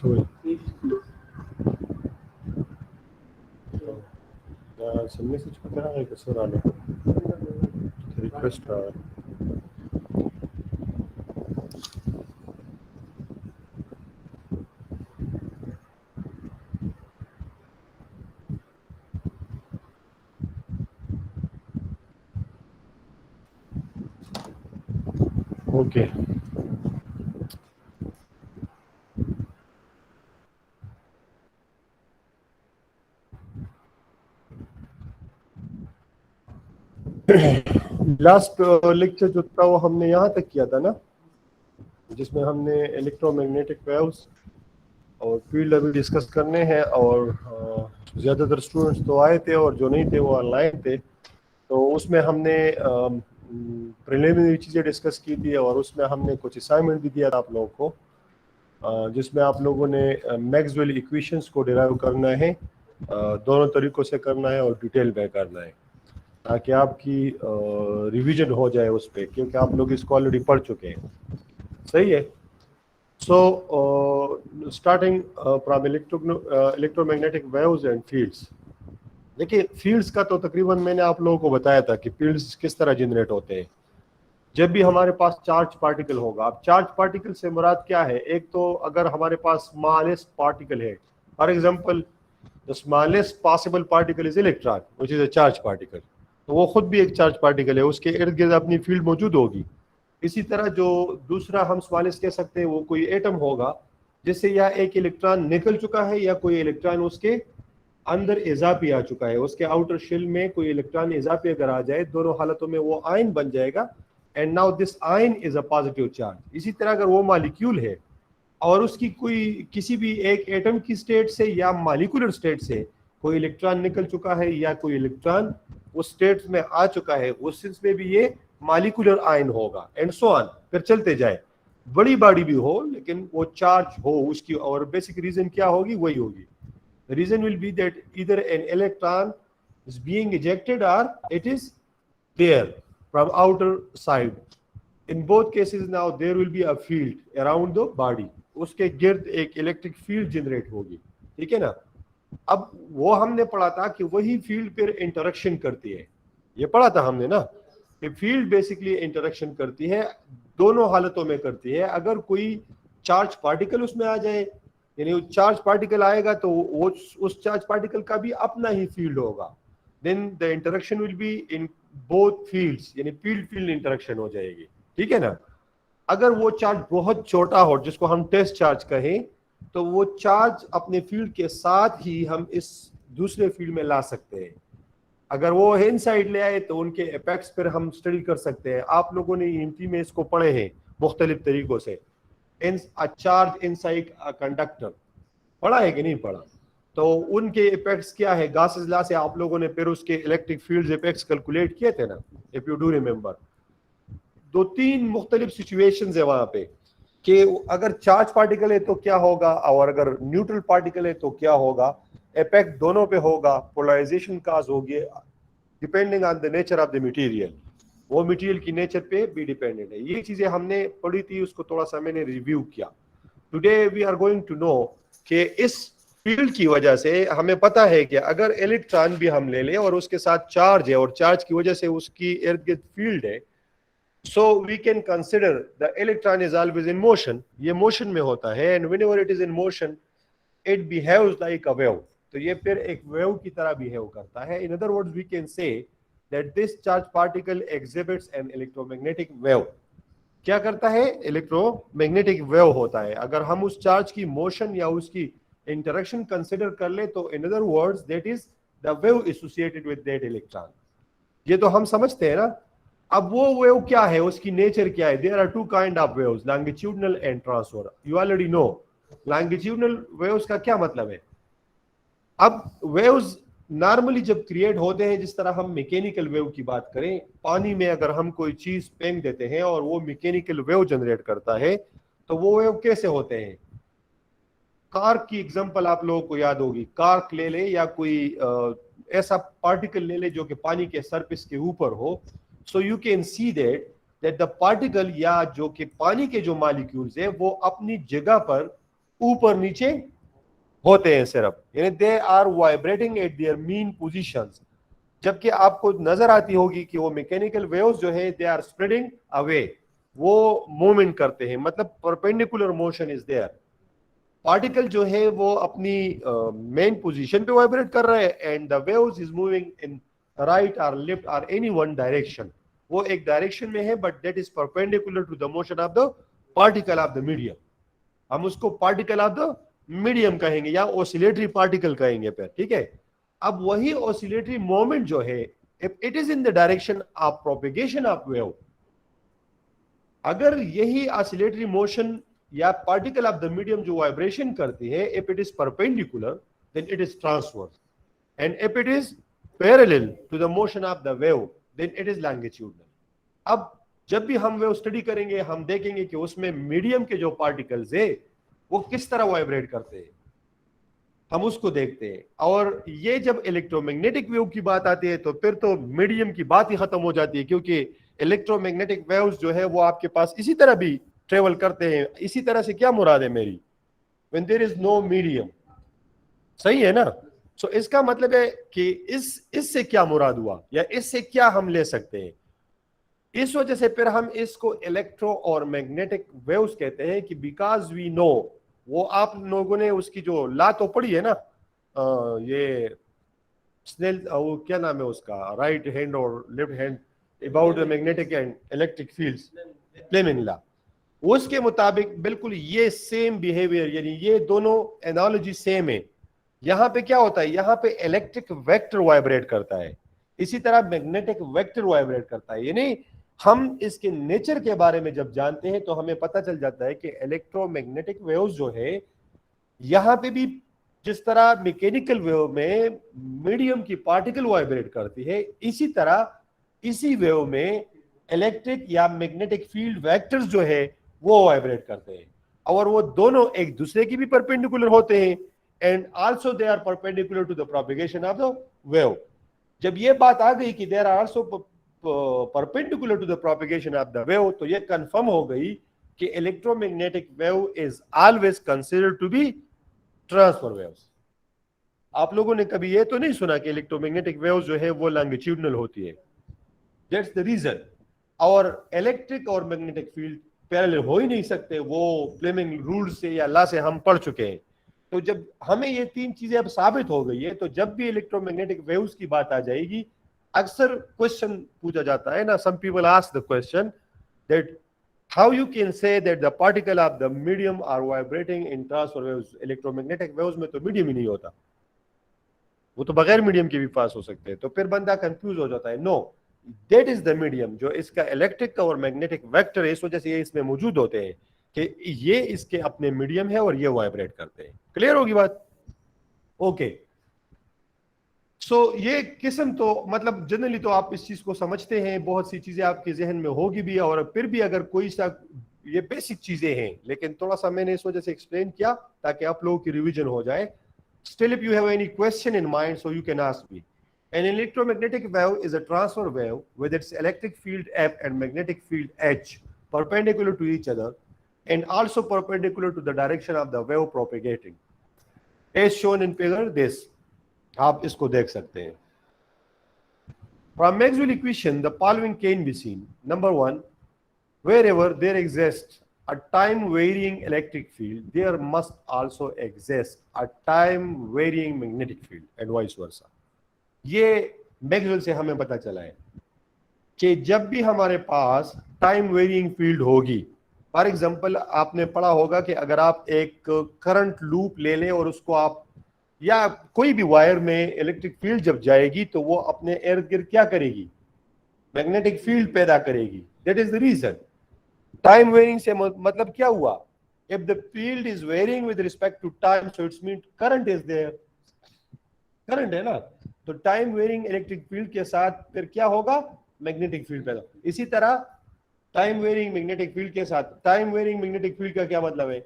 Sorry. Submessage ko tara kay Kasurano. Request okay. Last lecture जो था वो हमने यहाँ तक किया था ना, जिसमें हमने इलेक्ट्रोमैग्नेटिक वेव्स और फील्ड अभी डिस्कस करने हैं। और ज़्यादातर स्टूडेंट्स तो आए थे और जो नहीं थे वो ऑनलाइन थे। तो उसमें हमने प्रिलिमिनरी चीज़ें डिस्कस की थी और उसमें हमने कुछ असाइनमेंट भी दिया था आप लोगों को, जिसमें आप लोगों ने मैक्सवेल इक्वेशंस को डिराइव करना है, दोनों तरीक़ों से करना है और डिटेल में करना है, ताकि आपकी रिवीजन हो जाए उस पर, क्योंकि आप लोग इसको ऑलरेडी पढ़ चुके हैं। सही है। So starting from electromagnetic waves and fields. देखिए, फील्ड्स का तो तकरीबन मैंने आप लोगों को बताया था कि फील्ड्स किस तरह जनरेट होते हैं। जब भी हमारे पास चार्ज पार्टिकल होगा, अब चार्ज पार्टिकल से मुराद क्या है? एक तो अगर हमारे पास स्मॉलेस्ट पार्टिकल है, for example the smallest possible particle is electron which is a charge particle, तो वो खुद भी एक चार्ज पार्टिकल है, उसके इर्द गिर्द अपनी फील्ड मौजूद होगी। इसी तरह जो दूसरा हम स्मॉलेस्ट कह सकते हैं वो कोई एटम होगा जिससे या एक इलेक्ट्रॉन निकल चुका है या कोई इलेक्ट्रॉन उसके अंदर इजाफी आ चुका है, उसके आउटर शेल में कोई इलेक्ट्रॉन इजाफी अगर आ जाए, दोनों हालतों में वो आयन बन जाएगा, and now this ion is a positive charge. इसी तरह अगर वो मॉलिक्यूल है और उसकी कोई किसी भी एक एटम की स्टेट से या मॉलिक्यूलर स्टेट से कोई इलेक्ट्रॉन निकल चुका है या कोई इलेक्ट्रॉन उस स्टेट में आ चुका है, उस सेंस में भी ये मॉलिक्यूलर आयन होगा, एंड सो ऑन, फिर चलते जाए। बड़ी बॉडी भी हो लेकिन वो चार्ज हो उसकी, और बेसिक रीजन क्या होगी? वही होगी। The reason will be that either an electron is being ejected or it is there from outer side. In both cases now there will be a field around the body. उसके गिर्द एक electric field generate होगी, ठीक है ना। अब वो हमने पढ़ा था कि वही फील्ड फिर इंटरेक्शन करती है, ये पढ़ा था हमने ना कि फील्ड बेसिकली इंटरेक्शन करती है, दोनों हालतों में करती है। अगर कोई चार्ज पार्टिकल उसमें आ जाए, यानी चार्ज पार्टिकल आएगा तो वो उस चार्ज पार्टिकल का भी अपना ही फील्ड होगा, then the interaction will be in both fields, यानी फील्ड फील्ड इंटरेक्शन हो जाएगी, ठीक है ना। अगर वो चार्ज बहुत छोटा हो, जिसको हम टेस्ट चार्ज कहें, तो वो चार्ज अपने फील्ड के साथ ही हम इस दूसरे फील्ड में ला सकते हैं। अगर वो इनसाइड ले आए तो उनके इफेक्ट्स पर हम स्टडी कर सकते हैं। आप लोगों ने ईएमटी में इसको पढ़े हैं मुख्तलिफ तरीकों से। चार्ज इनसाइड अ कंडक्टर पढ़ा है कि नहीं पढ़ा? तो उनके इफेक्ट्स क्या है? गासेस लॉ से आप लोगों ने फिर उसके इलेक्ट्रिक फील्ड इफेक्ट्स कैलकुलेट किए थे ना, इफ यू डू रिमेंबर। दो तीन मुख्तलिफ सिचुएशंस है वहां पे कि अगर चार्ज पार्टिकल है तो क्या होगा और अगर न्यूट्रल पार्टिकल है तो क्या होगा। इफेक्ट दोनों पे होगा, पोलराइजेशन काज होगी, depending on the nature of the material. वो मटेरियल की नेचर पे भी डिपेंडेंट है। ये चीजें हमने पढ़ी थी, उसको थोड़ा सा मैंने रिव्यू किया। Today we are going to know कि इस फील्ड की वजह से हमें पता है कि अगर इलेक्ट्रॉन भी हम ले लें और उसके साथ चार्ज है और चार्ज की वजह से उसकी इर्द गिर्द फील्ड है, so we can consider the electron is always in motion, ये मोशन में होता है, and whenever it is in motion it behaves like a wave, तो ये फिर एक वेव की तरह बिहेव करता है। in other words we can say that this charge particle exhibits an electromagnetic wave। क्या करता है? इलेक्ट्रोमैग्नेटिक वेव होता है। अगर हम उस चार्ज की मोशन या उसकी इंटरेक्शन कंसिडर कर ले तो in other words that is the wave associated with that electron. ये तो हम समझते हैं ना। अब वो वेव क्या है, उसकी नेचर क्या है? There are two kind of waves, longitudinal and transverse. You already know longitudinal waves का क्या मतलब है। अब वेव्स नॉर्मली जब क्रिएट होते हैं, जिस तरह हम मैकेनिकल वेव की बात करें, पानी में अगर हम कोई चीज फेंक देते हैं और वो मैकेनिकल वेव जनरेट करता है, तो वो वेव कैसे होते हैं? कार्क की एग्जांपल आप लोगों को याद होगी। कार्क ले ले या कोई ऐसा पार्टिकल ले ले जो कि पानी के सरफेस के ऊपर हो, so you can see that the particle या जो कि पानी के जो मॉलिक्यूल्स है वो अपनी जगह पर ऊपर नीचे होते हैं सिर्फ, यानी they are vibrating at their mean positions. जबकि आपको नजर आती होगी कि वो मैकेनिकल वेव्स जो है दे आर स्प्रेडिंग अवे, वो मूवमेंट करते हैं, मतलब perpendicular motion is there. Particle जो है वो अपनी मेन पोजीशन पे वाइब्रेट कर रहा है and the waves is moving in right और लेफ्ट और एनी वन डायरेक्शन। वो एक डायरेक्शन में है but that is perpendicular to the motion of the particle of the medium. हम उसको पार्टिकल ऑफ द मीडियम कहेंगे या ऑसिलेटरी पार्टिकल कहेंगे फिर, ठीक है। अब वही ऑसिलेटरी मोमेंट जो है if it is in the direction of propagation of wave, अगर यही ऑसिलेटरी मोशन या पार्टिकल ऑफ द मीडियम जो वाइब्रेशन करती है, if it is perpendicular then it is transverse and if it is parallel to the motion of the wave then it is longitudinal. अब जब भी हम वेव स्टडी करेंगे हम देखेंगे कि उसमें मीडियम के जो पार्टिकल्स है वो किस तरह वाइब्रेट करते हैं, हम उसको देखते हैं। और ये जब इलेक्ट्रोमैग्नेटिक वेव की बात आती है तो फिर तो मीडियम की बात ही खत्म हो जाती है, क्योंकि इलेक्ट्रोमैग्नेटिक वेव्स जो है वो आपके पास इसी तरह भी ट्रेवल करते हैं। इसी तरह से क्या मुराद है मेरी, when there is no medium, सही है ना। सो इसका मतलब है कि इससे क्या मुराद हुआ या इससे क्या हम ले सकते हैं। इस वजह से फिर हम इसको इलेक्ट्रो और मैग्नेटिक वेव्स कहते हैं कि बिकॉज वी नो, वो आप लोगों ने उसकी जो ला तो पढ़ी है ना, ये स्नेल, वो क्या नाम है उसका, राइट हैंड और left hand about the magnetic and electric fields, Fleming law. उसके मुताबिक बिल्कुल ये सेम बिहेवियर, यानी ये दोनों एनालॉजी सेम है। यहाँ पे क्या होता है, यहाँ पे इलेक्ट्रिक वेक्टर वाइब्रेट करता है, इसी तरह मैग्नेटिक वेक्टर वाइब्रेट करता है। यानी हम इसके नेचर के बारे में जब जानते हैं तो हमें पता चल जाता है कि इलेक्ट्रोमैग्नेटिक वेव्स जो है यहाँ पे भी जिस तरह मैकेनिकल वेव में मीडियम की पार्टिकल वाइब्रेट करती है, इसी तरह इसी वेव में इलेक्ट्रिक या मैग्नेटिक फील्ड वेक्टर्स जो है वो वाइब्रेट करते हैं, और वो दोनों एक दूसरे की भी परपेंडिकुलर होते हैं and also they are perpendicular to the propagation of the wave. जब ये बात आ गई कि there are also perpendicular to the propagation of the wave, तो ये कंफर्म हो गई कि electromagnetic wave is always considered to be transfer waves. आप लोगों ने कभी ये तो नहीं सुना कि इलेक्ट्रोमैग्नेटिक वेव्स जो है वो लॉन्गिट्यूडनल होती है। That's the reason. और इलेक्ट्रिक और मैग्नेटिक फील्ड पैरेलल हो ही नहीं सकते, वो फ्लेमिंग रूल से या लॉ से हम पढ़ चुके हैं। तो जब हमें ये तीन चीजें अब साबित हो गई है, तो जब भी इलेक्ट्रोमैग्नेटिक वेव्स की बात आ जाएगी, अक्सर क्वेश्चन पूछा जाता है ना, some people ask the question that how you can say that the particle of the medium are vibrating in transfer waves. Electromagnetic waves में तो मीडियम ही नहीं होता, वो तो बगैर मीडियम के भी पास हो सकते हैं। तो फिर बंदा कंफ्यूज हो जाता है। No, that is the medium, जो इसका इलेक्ट्रिक और मैग्नेटिक वेक्टर है, इस वजह से ये इसमें मौजूद होते हैं कि ये इसके अपने मीडियम है और ये वाइब्रेट करते हैं। क्लियर होगी बात? ओके। सो ये किस्म तो मतलब जनरली तो आप इस चीज को समझते हैं, बहुत सी चीजें आपके जहन में होगी भी, और फिर भी अगर कोई सा, ये बेसिक चीजें हैं, लेकिन थोड़ा सा मैंने इस वजह से एक्सप्लेन किया ताकि आप लोगों की रिवीजन हो जाए। Still, if you have any question in mind, so you can ask me. An electromagnetic wave is a transfer wave with its electric field F and magnetic field H perpendicular to each other and also perpendicular to the direction of the wave propagating. As shown in figure this. आप इसको देख सकते हैं। From Maxwell equation, the following can be seen. Number one, wherever there exists a time varying electric field, there must also exist a time varying magnetic field and vice versa. ये Maxwell से हमें पता चला है कि जब भी हमारे पास टाइम वेरिंग फील्ड होगी, फॉर एग्जांपल आपने पढ़ा होगा कि अगर आप एक करंट लूप ले लें और उसको आप या कोई भी वायर में इलेक्ट्रिक फील्ड जब जाएगी तो वो अपने इर्द गिर्द क्या करेगी, मैग्नेटिक फील्ड पैदा करेगी। That is the reason. Time varying से मतलब क्या हुआ, if the field is varying with respect to time, so it's mean current is there, current है ना, तो टाइम वेरिंग इलेक्ट्रिक फील्ड के साथ फिर क्या होगा, मैग्नेटिक फील्ड पैदा। इसी तरह टाइम वेरिंग मैग्नेटिक फील्ड के साथ, टाइम वेरिंग मैग्नेटिक फील्ड का क्या मतलब है,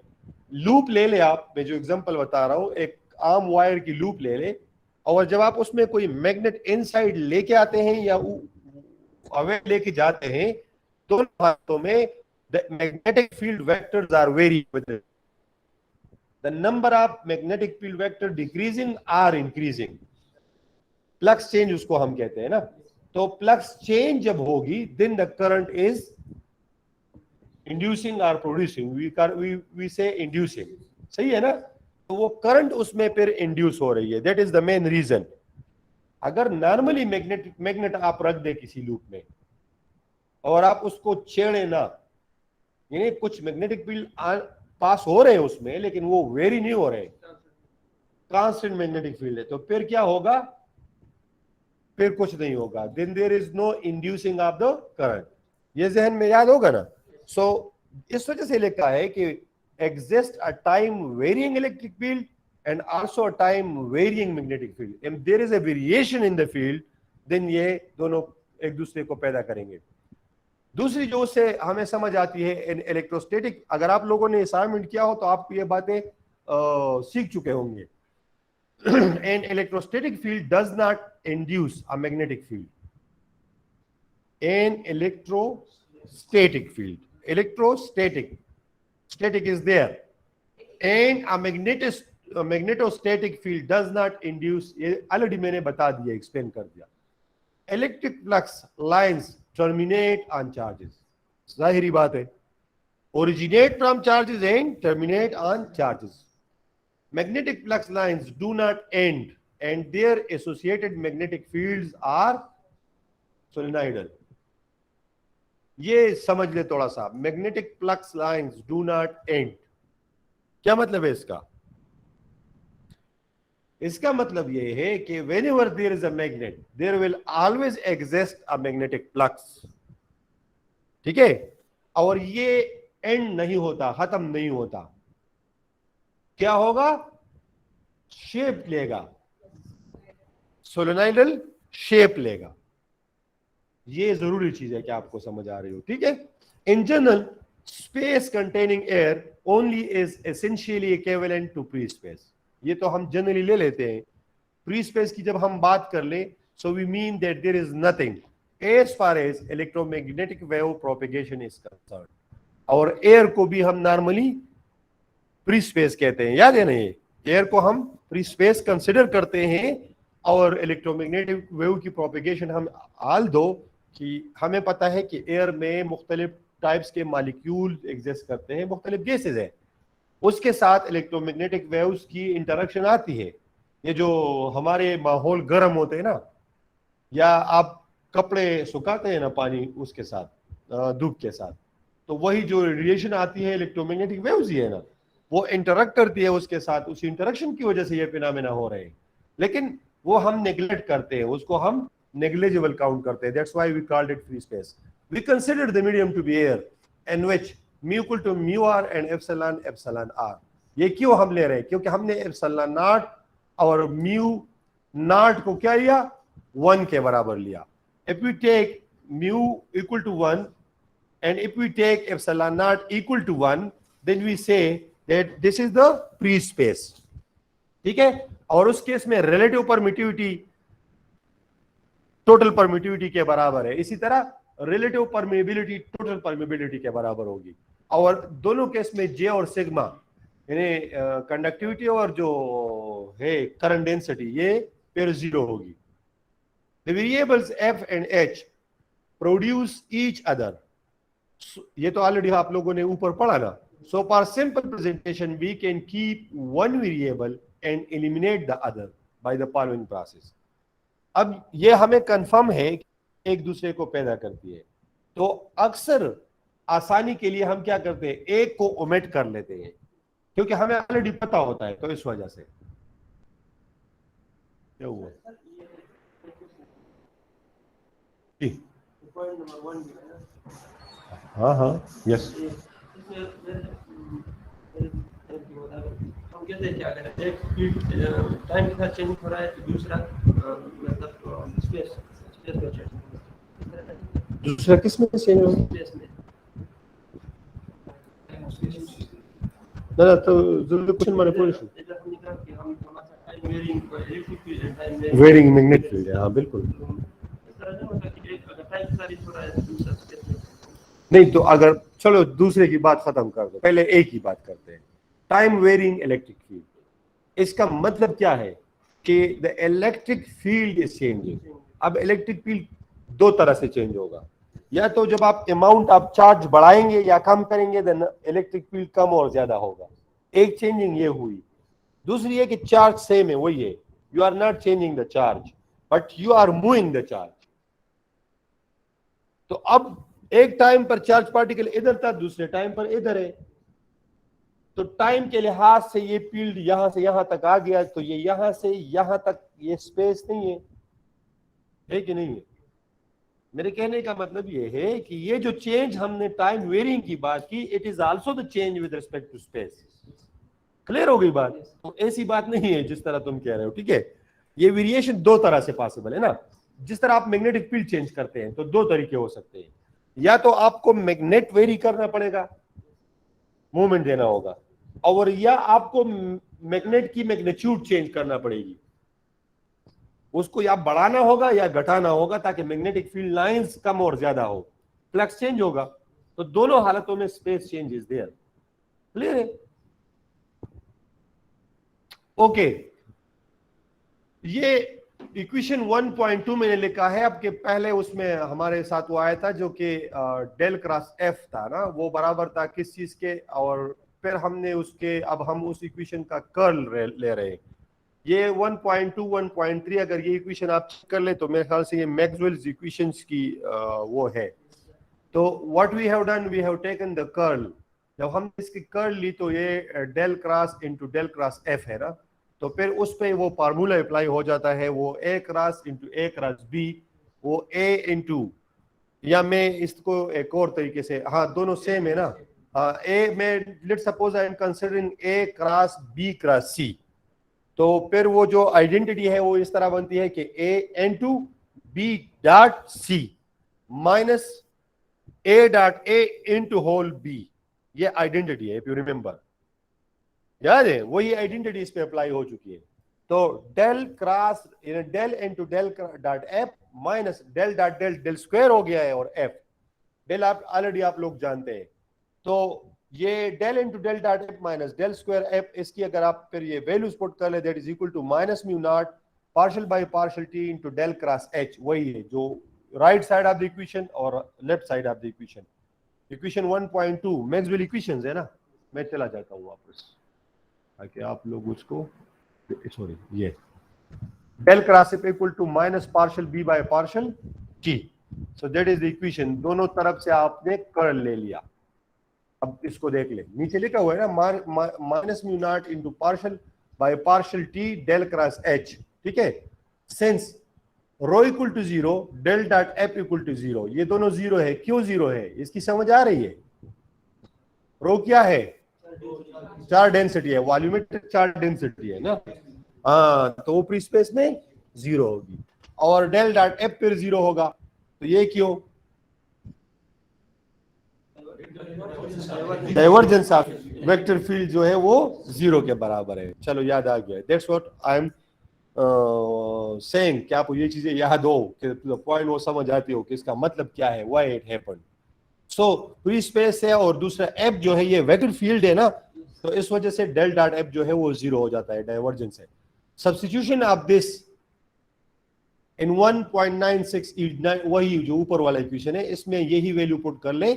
लूप ले ले आप, मैं जो एग्जांपल बता रहा हूं, एक आम वायर की लूप ले ले, और जब आप उसमें कोई मैग्नेट इनसाइड लेके आते हैं या अवे लेके जाते हैं, दोनों हाथों में the magnetic field vectors are vary with it. The number of magnetic field vector decreasing or increasing, flux change उसको हम कहते हैं ना। तो फ्लक्स चेंज जब होगी then the current is inducing or producing, we say inducing, सही है ना। तो वो करंट उसमें फिर इंड्यूस हो रही है, that is the main reason. अगर नॉर्मली मैग्नेट आप रख दे किसी लूप में और आप उसको छेड़े ना, यानी कुछ मैग्नेटिक फील्ड पास हो रहे हैं उसमें लेकिन वो वेरी नहीं हो रहे, कांस्टेंट मैग्नेटिक फील्ड है, तो फिर क्या होगा, फिर कुछ नहीं होगा, then there is no inducing of the current. ये जहन में याद होगा ना। सो इस वजह से लिखा है कि exist a time varying electric field and also a time varying magnetic field, if there is a variation in the field then ये दोनों एक दूसरे को पैदा करेंगे। दूसरी जो उससे हमें समझ आती है इन इलेक्ट्रोस्टैटिक, अगर आप लोगों ने असाइनमेंट किया हो तो आप ये बातें सीख चुके होंगे। an electrostatic field does not induce a magnetic field, an electrostatic field, electrostatic, static is there, and a magnetostatic field does not induce, ये ऑलरेडी मैंने बता दिया, एक्सप्लेन कर दिया। Electric flux lines terminate on charges, जाहिरी बात है, originate from charges and terminate on charges. magnetic flux lines do not end and their associated magnetic fields are solenoidal। ये समझ ले थोड़ा सा, magnetic flux lines do not end, क्या मतलब है इसका? इसका मतलब ये है कि whenever there is a magnet there will always exist a magnetic flux, ठीक है। और ये एंड नहीं होता, खत्म नहीं होता, क्या होगा, शेप लेगा, सोलेनोइडल शेप लेगा। ये जरूरी चीज है कि आपको समझ आ रही हो, ठीक है। In general space containing air only is essentially equivalent to free space, ये तो हम जनरली ले लेते हैं। फ्री स्पेस की जब हम बात कर ले, so we mean that there is nothing as far as electromagnetic wave propagation is concern. और एयर को भी हम नॉर्मली फ्री स्पेस कहते हैं, याद है ना, ये एयर को हम फ्री स्पेस कंसिडर करते हैं। और इलेक्ट्रोमैग्नेटिक वेव की प्रोपेगेशन हम आल दो कि हमें पता है कि एयर में मुख्तलिफ टाइप्स के मॉलिक्यूल एग्जिस्ट करते हैं, मुख्तलिफ गैसेज है, उसके साथ इलेक्ट्रोमैग्नेटिक वेव्स की इंटरेक्शन आती है। ये जो हमारे माहौल गर्म होते हैं ना, या आप कपड़े सुखाते हैं ना पानी उसके साथ, धूप के साथ, तो वही जो रेडिएशन आती है इलेक्ट्रोमैग्नेटिक वेव्स ही है ना, वो इंटरेक्ट करती है उसके साथ, उसी इंटरेक्शन की वजह से ये फिनोमेना हो रहे हैं। लेकिन वो हम नेग्लेक्ट करते हैं, उसको हम नेग्लिजिबल काउंट करते हैं, that's why we called it free space. We consider the medium to be air in which mu equal to mu r and epsilon epsilon r. ये क्यों हम ले रहे हैं, क्योंकि हमने एप्सिलॉन नॉट और म्यू नॉट को क्या लिया, 1 के बराबर लिया। If we take mu equal to 1 and if we take epsilon naught equal to 1 then we say that this is the free space, ठीक है। और उस केस में रिलेटिव परमिटिविटी टोटल परमिटिविटी के बराबर है, इसी तरह रिलेटिव परमिबिलिटी टोटल परमिबिलिटी के बराबर होगी। और दोनों केस में जे और सिग्मा यानी कंडक्टिविटी और जो है करंट डेंसिटी ये फिर 0 होगी। The variables F and H produce each other, ये तो ऑलरेडी आप लोगों ने ऊपर पढ़ा ना। So for simple presentation we can keep one variable and eliminate the other by the following process. अब ये हमें कंफर्म है कि एक दूसरे को पैदा करती है, तो अक्सर आसानी के लिए हम क्या करते हैं, एक को ओमिट कर लेते हैं क्योंकि हमें ऑलरेडी पता होता है, तो इस वजह से क्या हुआ। हाँ हाँ यस, हम कहते हैं क्या करें, एक टाइम के साथ चेंज हो रहा है, दूसरा मतलब स्पेस में चेंज, दूसरा किस में चेंज हो, स्पेस में ना तो जरूर क्वेश्चन मैनिपुलेशन इधर हमने कहा कि हम हमारा time varying electric field time varying magnetic field है। हाँ बिल्कुल, इस तरह से मतलब कि अगर टाइम के साथ हो रहा है दूसरा स्पेस में नहीं तो अगर चलो दूसरे की बात खत्म कर दो, पहले एक ही बात करते हैं। Time varying electric field. इसका मतलब क्या है कि the electric field is changing. अब इलेक्ट्रिक फील्ड दो तरह से चेंज होगा, या तो जब आप अमाउंट आप चार्ज बढ़ाएंगे या कम करेंगे देन इलेक्ट्रिक फील्ड कम और ज्यादा होगा, एक चेंजिंग ये हुई। दूसरी है कि चार्ज सेम है, वही है, you are not changing the charge but you are moving the charge. तो अब एक टाइम पर चार्ज पार्टिकल इधर था, दूसरे टाइम पर इधर है, तो टाइम के लिहाज से ये फील्ड यहां से यहां तक आ गया, तो ये यहां से यहां तक ये स्पेस नहीं है कि नहीं है? मेरे कहने का मतलब ये है कि ये जो चेंज हमने टाइम वेरिंग की बात की, it is also the change with respect to space. Clear हो गई बात? तो ऐसी बात नहीं है जिस तरह तुम कह रहे हो, ठीक है? ये वेरिएशन दो तरह से पॉसिबल है ना। जिस तरह आप मैग्नेटिक फील्ड चेंज करते हैं तो दो तरीके हो सकते हैं, या तो आपको मैग्नेट वेरी करना पड़ेगा, मूवमेंट देना होगा, और या आपको मैग्नेट की मैग्नीट्यूड चेंज करना पड़ेगी, उसको या बढ़ाना होगा या घटाना होगा ताकि मैग्नेटिक फील्ड लाइंस कम और ज्यादा हो, फ्लक्स चेंज होगा। तो दोनों हालतों में space change is there. Clear है? ओके, ये इक्वेशन 1.2 मैंने लिखा है। आपके पहले उसमें हमारे साथ वो आया था जो कि डेल क्रॉस एफ था ना, वो बराबर था किस चीज के, और फिर हमने उसके, अब हम उस इक्वेशन का कर्ल ले रहे हैं। ये 1.2 1.3 अगर ये इक्वेशन आप चेक कर ले तो मेरे ख्याल से ये मैक्सवेल्स इक्वेशंस की वो है। तो what we have done, we have taken the curl. जब हम इसकी कर्ल ली तो ये del cross into del cross F है ना, तो फिर उस पे वो फार्मूला अप्लाई हो जाता है, वो ए क्रॉस इनटू ए क्रॉस बी, वो ए इनटू, या मैं इसको एक और तरीके से, हाँ दोनों सेम है ना, ए में let suppose I am considering A cross B cross C, तो फिर वो जो आइडेंटिटी है वो इस तरह बनती है कि A into B dot C minus A dot A into whole B. ये आइडेंटिटी है, इफ यू रिमेंबर, याद है? वही आइडेंटिटी इस पे अप्लाई हो चुकी है। तो del cross del into del dot F minus del dot del, del square हो गया है, और एफ डेल आप ऑलरेडी आप लोग जानते हैं। तो ये del into del dot F minus del square F, इसकी अगर आप फिर ये वैल्यूज पुट कर ले, that is equal to minus mu naught partial by partial T into del cross H. वही है जो right side of the equation और left side of the equation. Equation 1.2 Maxwell equations है ना। मैं चला जाता हूँ वापस ताकि आप लोग उसको, सॉरी, ये del cross F equal to minus partial B by partial T, so that is the equation. दोनों तरफ से आपने कर्ल ले लिया। अब इसको देख ले, नीचे लिखा हुआ है ना minus mu naught into partial by partial T del cross H, ठीक है? Since rho equal to 0 del dot F equal to 0, ये दोनों 0 है। क्यों 0 है इसकी समझ आ रही है? रो क्या है? चार्ज डेंसिटी है, वॉल्यूमेट्रिक चार्ज डेंसिटी है ना। हाँ, तो फ्री स्पेस में 0 होगी, और डेल डॉट एफ फिर 0 होगा। तो ये क्यों? डाइवर्जेंस ऑफ वेक्टर फील्ड जो है वो 0 के बराबर है। चलो याद आ गया। That's what I am saying, कि आपको ये चीजें याद हो, कि पॉइंट वो समझ आती हो कि इसका मतलब क्या है, why it happened. So free space है और दूसरा एफ जो है ये वेक्टर फील्ड है ना, तो इस वजह से डेल डॉट एफ जो है वो 0 हो जाता है, डाइवर्जेंस है। सब्स्टिट्यूशन ऑफ दिस इन 1.96, वही जो ऊपर वाला इक्वेशन है, इसमें यही वैल्यू पुट कर ले,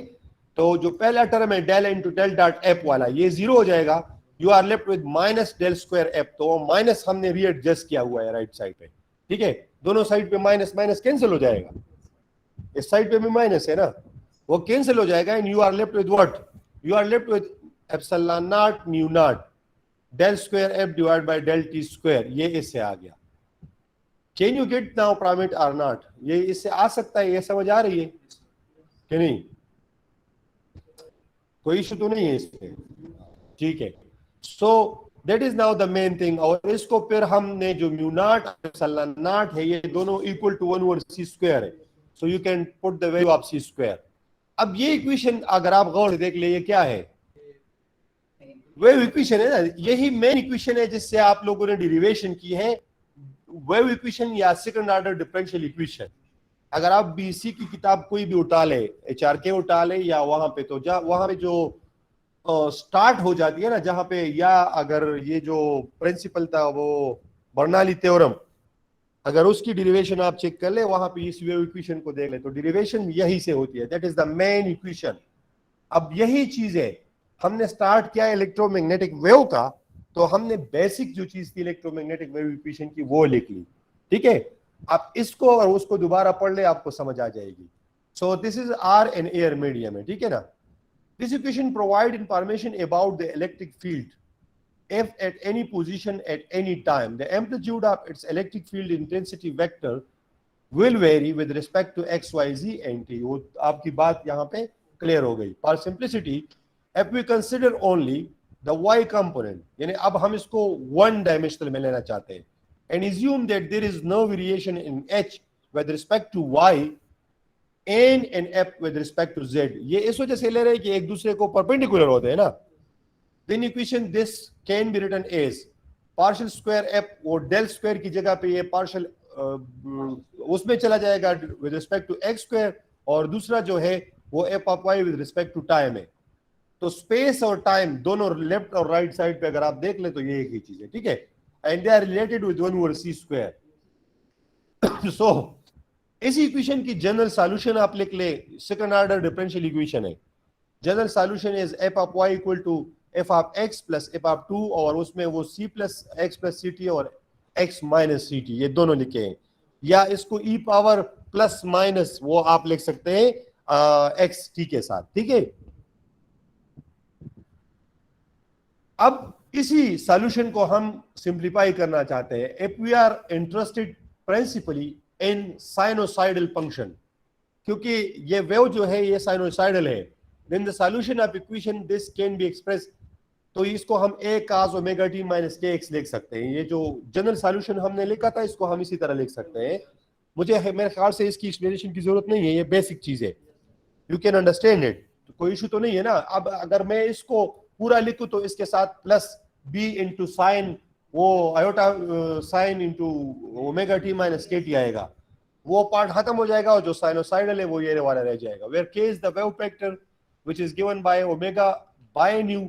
तो जो पहला टर्म है del into del dot F वाला, ये 0 हो जाएगा। You are left with minus del square F, तो माइनस हमने रीएडजस्ट किया हुआ है राइट साइड पे, ठीक है? दोनों साइड पे माइनस माइनस कैंसिल हो जाएगा, इस साइड पे भी माइनस है ना, वो कैंसिल हो जाएगा। And you are left with what? You are left with epsilon naught mu naught del square F divide by del T square. ये इससे आ गया। Can you get now from it और नॉट? ये इससे आ सकता है, ये समझ आ रही है कि नहीं? कोई इशू तो नहीं है इसमें, ठीक है? सो that is now the main thing. और इसको फिर हमने जो म्यू नॉट एप्सिलॉन नॉट है, ये दोनों इक्वल टू 1/c स्क्वायर है, so you can put the value of c square. अब ये इक्वेशन अगर आप गौर से देख ले, ये क्या है? वेव इक्वेशन है ना, यही मेन इक्वेशन है जिससे आप लोगों ने डेरिवेशन की है, वेव इक्वेशन या सेकंड ऑर्डर डिफरेंशियल इक्वेशन। अगर आप बीसी की किताब कोई भी उठा ले, HRK उठा ले, या वहां पे तो वहां पे जो स्टार्ट हो जाती है ना, जहां पे, या अगर ये जो प्रिंसिपल था वो बर्नौली थ्योरम, अगर उसकी डेरिवेशन आप चेक कर ले, वहां पे इस वेव इक्वेशन को देख ले, तो डेरिवेशन यही से होती है, that is the main equation. अब यही चीज है, हमने स्टार्ट किया इलेक्ट्रोमैग्नेटिक वेव का, तो हमने बेसिक जो चीज थी इलेक्ट्रोमैग्नेटिक वेव इक्वेशन की वो लिख ली, ठीक है। आप इसको और उसको दोबारा पढ़ ले, आपको समझ आ जाएगी। So this is our an air medium है, ठीक है ना। This equation provide information about the electric field if at any position at any time the amplitude of its electric field intensity vector will vary with respect to x y z and t। वो आपकी बात यहाँ पे clear हो गई। For simplicity if we consider only the y component, यानी अब हम इसको वन डायमेंशनल में लेना चाहते हैं, and assume that there is no variation in h with respect to y and f with respect to z, ये इस वजह से ले रहे हैं कि एक दूसरे को परपेंडिकुलर होते हैं ना। then equation this can be written as partial square f, और del square की जगह पे ये partial उसमें चला जाएगा with respect to x square, और दूसरा जो है वो f of y with respect to time है। तो स्पेस और टाइम दोनों लेफ्ट और राइट साइड पे अगर आप देख ले तो ये एक ही चीज है, ठीक है। And they are related with 1 over c square. So इस इक्वेशन की जनरल सॉल्यूशन आप लिख ले, सेकंड ऑर्डर डिफरेंशियल इक्वेशन है। General solution is f of y equal to f of x plus f of 2, और उसमें वो c plus x plus C T और x माइनस सी टी, ये दोनों लिखे हैं। या इसको e पावर प्लस माइनस वो आप लिख सकते हैं x t के साथ, ठीक है। अब इसी सॉल्यूशन को हम सिंप्लीफाई करना चाहते हैं। If we are interested principally in sinusoidal function, क्योंकि ये वेव जो है ये साइनोसाइडल है, then the solution of equation this can be express, तो इसको हम a cos omega t minus kx लिख सकते हैं। ये जो जनरल सॉल्यूशन हमने लिखा था इसको हम इसी तरह लिख सकते हैं। मुझे मेरे ख्याल से इसकी एक्सप्लेनेशन की जरूरत नहीं है, ये बेसिक चीज है, यू कैन अंडरस्टैंड इट, तो कोई इशू तो नहीं है ना। अब अगर मैं इसको पूरा लिखूं तो इसके साथ प्लस b इंटू साइन वो iota sine into omega T minus K T आएगा, वो पार्ट खत्म हो जाएगा, और जो साइनोसाइडल है वो ये वाला रह जाएगा। वेयर के is the wave factor which is given by omega by new,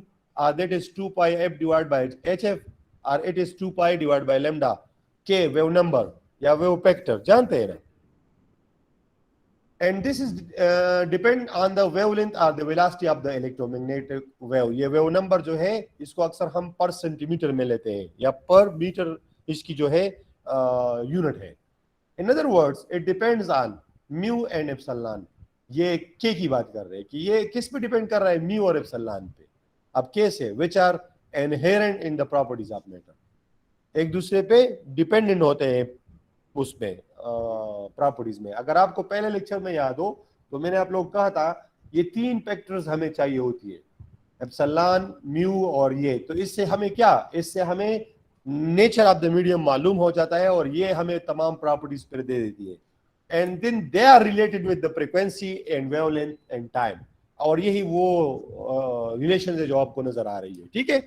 that is 2 pi f divided by hf, or it is 2 pi divided by lambda k, wave number या वेव फैक्टर जानते हैं ना। and this is depend on the wavelength or the velocity of the electromagnetic wave। ये wave number जो है इसको अक्सर हम पर सेंटीमीटर में लेते हैं या पर मीटर, इसकी जो है यूनिट है। in other words it depends on mu and epsilon। ये k की बात कर रहे हैं कि ये किस पे डिपेंड कर रहा है, mu और एप्सिलॉन पे। अब कैसे, which are inherent in the properties of matter, एक दूसरे पे डिपेंडेंट होते हैं उसमें प्रॉपर्टीज में। अगर आपको पहले लेक्चर में याद हो तो मैंने आप लोग कहा था ये तीन फैक्टर्स हमें चाहिए होती है, एप्सिलॉन, म्यू और ये। तो इससे हमें क्या, इससे हमें नेचर ऑफ द मीडियम मालूम हो जाता है, और ये हमें तमाम प्रॉपर्टीज पर दे देती है। And then they are related with the frequency and wavelength and time, और यही वो रिलेशन है जो आपको नजर आ रही है, ठीक है,